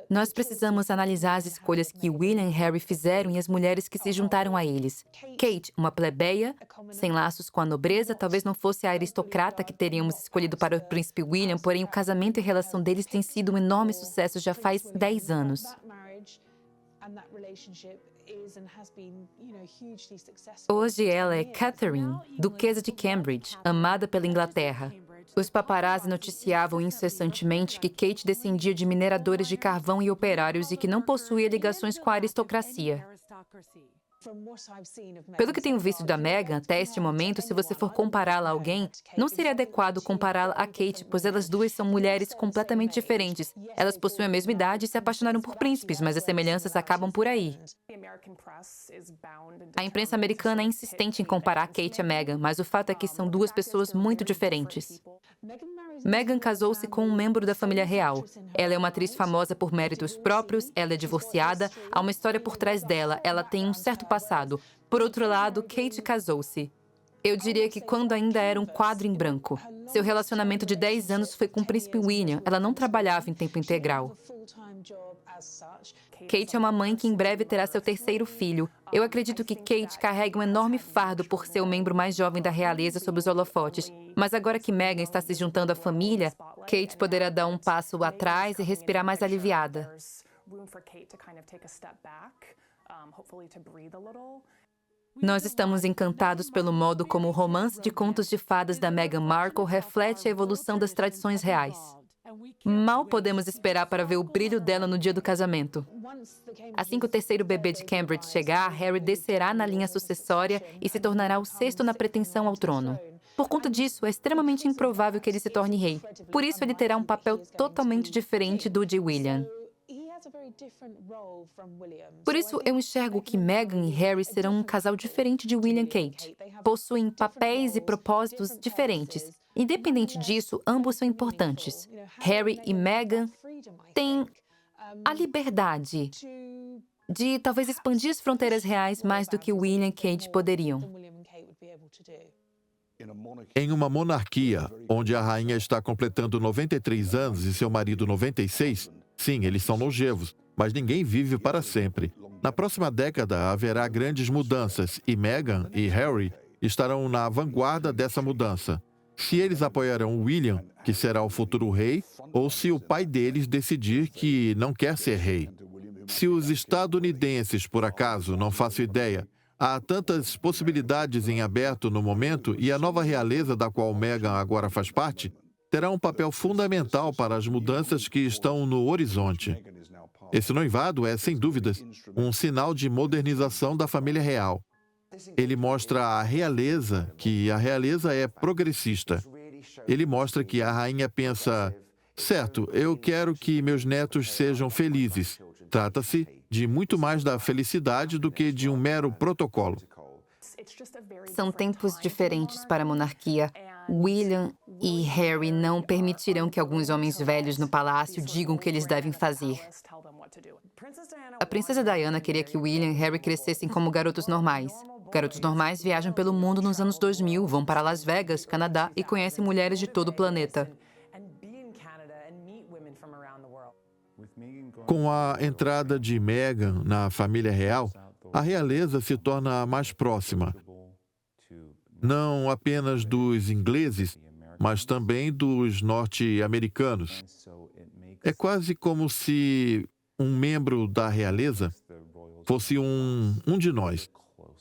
Nós precisamos analisar as escolhas que William e Harry fizeram e as mulheres que se juntaram a eles. Kate, uma plebeia, sem laços com a nobreza, talvez não fosse a aristocrata que teríamos escolhido para o príncipe William, porém o casamento e a relação deles tem sido um enorme sucesso já faz 10 anos. Hoje ela é Catherine, duquesa de Cambridge, amada pela Inglaterra. Os paparazzi noticiavam incessantemente que Kate descendia de mineradores de carvão e operários e que não possuía ligações com a aristocracia. Pelo que tenho visto da Meghan até este momento, se você for compará-la a alguém, não seria adequado compará-la a Kate, pois elas duas são mulheres completamente diferentes. Elas possuem a mesma idade e se apaixonaram por príncipes, mas as semelhanças acabam por aí. A imprensa americana é insistente em comparar Kate a Meghan, mas o fato é que são duas pessoas muito diferentes. Meghan casou-se com um membro da família real. Ela é uma atriz famosa por méritos próprios, ela é divorciada, há uma história por trás dela, ela tem um certo passado. Por outro lado, Kate casou-se. Eu diria que quando ainda era um quadro em branco. Seu relacionamento de 10 anos foi com o príncipe William. Ela não trabalhava em tempo integral. Kate é uma mãe que em breve terá seu terceiro filho. Eu acredito que Kate carrega um enorme fardo por ser o membro mais jovem da realeza sob os holofotes. Mas agora que Meghan está se juntando à família, Kate poderá dar um passo atrás e respirar mais aliviada. Nós estamos encantados pelo modo como o romance de contos de fadas da Meghan Markle reflete a evolução das tradições reais. Mal podemos esperar para ver o brilho dela no dia do casamento. Assim que o terceiro bebê de Cambridge chegar, Harry descerá na linha sucessória e se tornará o sexto na pretensão ao trono. Por conta disso, é extremamente improvável que ele se torne rei. Por isso, ele terá um papel totalmente diferente do de William. Por isso, eu enxergo que Meghan e Harry serão um casal diferente de William e Kate. Possuem papéis e propósitos diferentes. Independente disso, ambos são importantes. Harry e Meghan têm a liberdade de talvez expandir as fronteiras reais mais do que William e Kate poderiam. Em uma monarquia, onde a rainha está completando 93 anos e seu marido 96, sim, eles são longevos, mas ninguém vive para sempre. Na próxima década haverá grandes mudanças e Meghan e Harry estarão na vanguarda dessa mudança. Se eles apoiarão William, que será o futuro rei, ou se o pai deles decidir que não quer ser rei. Se os estadunidenses, por acaso, não faço ideia, há tantas possibilidades em aberto no momento e a nova realeza da qual Meghan agora faz parte terá um papel fundamental para as mudanças que estão no horizonte. Esse noivado é, sem dúvidas, um sinal de modernização da família real. Ele mostra à realeza que a realeza é progressista. Ele mostra que a rainha pensa, certo, eu quero que meus netos sejam felizes. Trata-se de muito mais da felicidade do que de um mero protocolo. São tempos diferentes para a monarquia. William e Harry não permitirão que alguns homens velhos no palácio digam o que eles devem fazer. A princesa Diana queria que William e Harry crescessem como garotos normais. Garotos normais viajam pelo mundo nos anos 2000, vão para Las Vegas, Canadá e conhecem mulheres de todo o planeta. Com a entrada de Meghan na família real, a realeza se torna mais próxima, não apenas dos ingleses, mas também dos norte-americanos. É quase como se um membro da realeza fosse um de nós,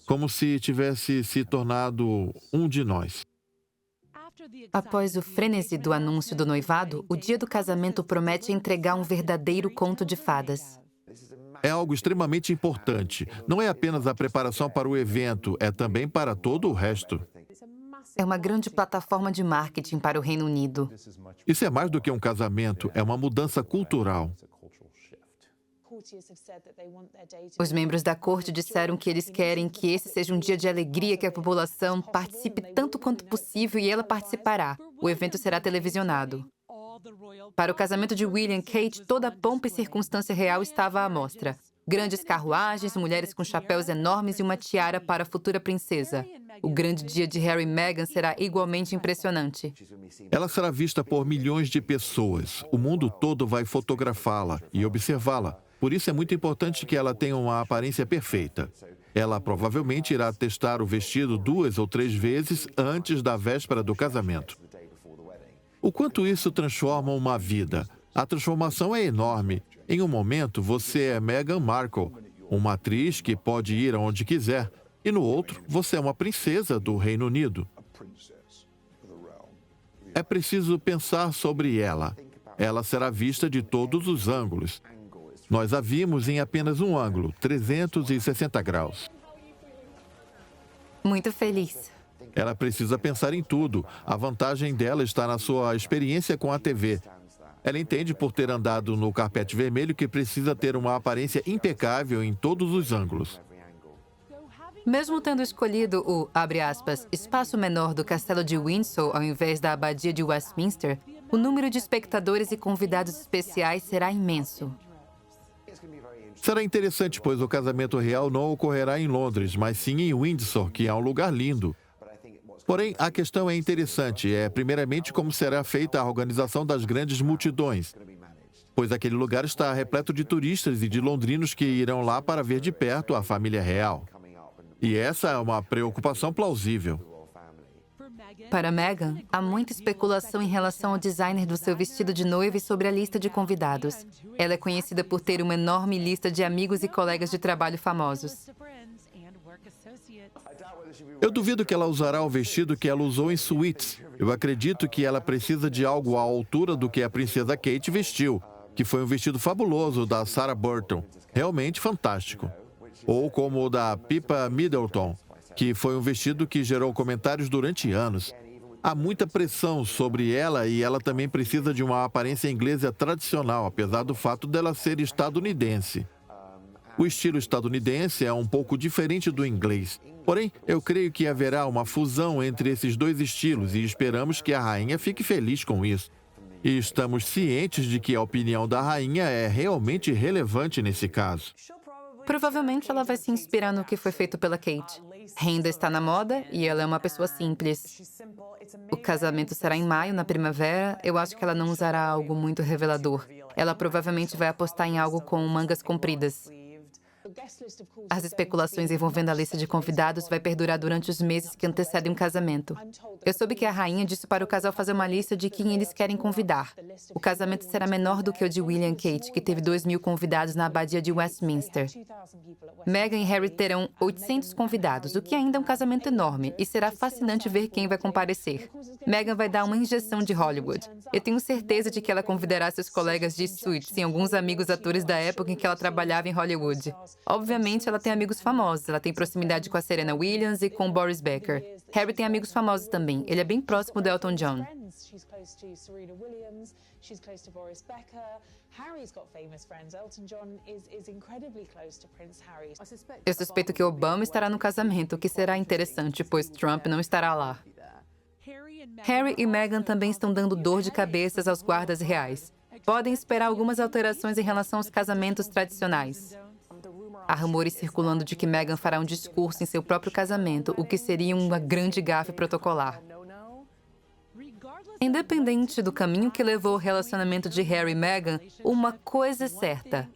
como se tivesse se tornado um de nós. Após o frenesi do anúncio do noivado, o dia do casamento promete entregar um verdadeiro conto de fadas. É algo extremamente importante. Não é apenas a preparação para o evento, é também para todo o resto. É uma grande plataforma de marketing para o Reino Unido. Isso é mais do que um casamento, é uma mudança cultural. Os membros da corte disseram que eles querem que esse seja um dia de alegria, que a população participe tanto quanto possível e ela participará. O evento será televisionado. Para o casamento de William e Kate, toda a pompa e circunstância real estava à mostra. Grandes carruagens, mulheres com chapéus enormes e uma tiara para a futura princesa. O grande dia de Harry e Meghan será igualmente impressionante. Ela será vista por milhões de pessoas. O mundo todo vai fotografá-la e observá-la. Por isso é muito importante que ela tenha uma aparência perfeita. Ela provavelmente irá testar o vestido 2 ou 3 vezes antes da véspera do casamento. O quanto isso transforma uma vida? A transformação é enorme. Em um momento, você é Meghan Markle, uma atriz que pode ir aonde quiser. E no outro, você é uma princesa do Reino Unido. É preciso pensar sobre ela. Ela será vista de todos os ângulos. Nós a vimos em apenas um ângulo, 360 graus. Muito feliz. Ela precisa pensar em tudo. A vantagem dela está na sua experiência com a TV. Ela entende, por ter andado no carpete vermelho, que precisa ter uma aparência impecável em todos os ângulos. Mesmo tendo escolhido o, abre aspas, espaço menor do Castelo de Windsor ao invés da Abadia de Westminster, o número de espectadores e convidados especiais será imenso. Será interessante, pois o casamento real não ocorrerá em Londres, mas sim em Windsor, que é um lugar lindo. Porém, a questão é interessante, primeiramente como será feita a organização das grandes multidões, pois aquele lugar está repleto de turistas e de londrinos que irão lá para ver de perto a família real. E essa é uma preocupação plausível. Para Meghan, há muita especulação em relação ao designer do seu vestido de noiva e sobre a lista de convidados. Ela é conhecida por ter uma enorme lista de amigos e colegas de trabalho famosos. Eu duvido que ela usará o vestido que ela usou em Suits. Eu acredito que ela precisa de algo à altura do que a princesa Kate vestiu, que foi um vestido fabuloso da Sarah Burton, realmente fantástico. Ou como o da Pippa Middleton, que foi um vestido que gerou comentários durante anos. Há muita pressão sobre ela e ela também precisa de uma aparência inglesa tradicional, apesar do fato dela ser estadunidense. O estilo estadunidense é um pouco diferente do inglês. Porém, eu creio que haverá uma fusão entre esses dois estilos e esperamos que a rainha fique feliz com isso. E estamos cientes de que a opinião da rainha é realmente relevante nesse caso. Provavelmente ela vai se inspirar no que foi feito pela Kate. Renda está na moda e ela é uma pessoa simples. O casamento será em maio, na primavera. Eu acho que ela não usará algo muito revelador. Ela provavelmente vai apostar em algo com mangas compridas. As especulações envolvendo a lista de convidados vai perdurar durante os meses que antecedem um casamento. Eu soube que a rainha disse para o casal fazer uma lista de quem eles querem convidar. O casamento será menor do que o de William e Kate, que teve 2.000 convidados na abadia de Westminster. Meghan e Harry terão 800 convidados, o que ainda é um casamento enorme, e será fascinante ver quem vai comparecer. Meghan vai dar uma injeção de Hollywood. Eu tenho certeza de que ela convidará seus colegas de suítes e alguns amigos atores da época em que ela trabalhava em Hollywood. Obviamente, ela tem amigos famosos. Ela tem proximidade com a Serena Williams e com Boris Becker. Harry tem amigos famosos também. Ele é bem próximo do Elton John. Eu suspeito que Obama estará no casamento, o que será interessante, pois Trump não estará lá. Harry e Meghan também estão dando dor de cabeças aos guardas reais. Podem esperar algumas alterações em relação aos casamentos tradicionais. Há rumores circulando de que Meghan fará um discurso em seu próprio casamento, o que seria uma grande gafe protocolar. Independente do caminho que levou o relacionamento de Harry e Meghan, uma coisa é certa: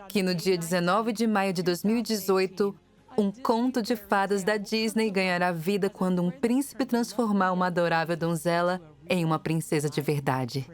que no dia 19 de maio de 2018, um conto de fadas da Disney ganhará vida quando um príncipe transformar uma adorável donzela em uma princesa de verdade.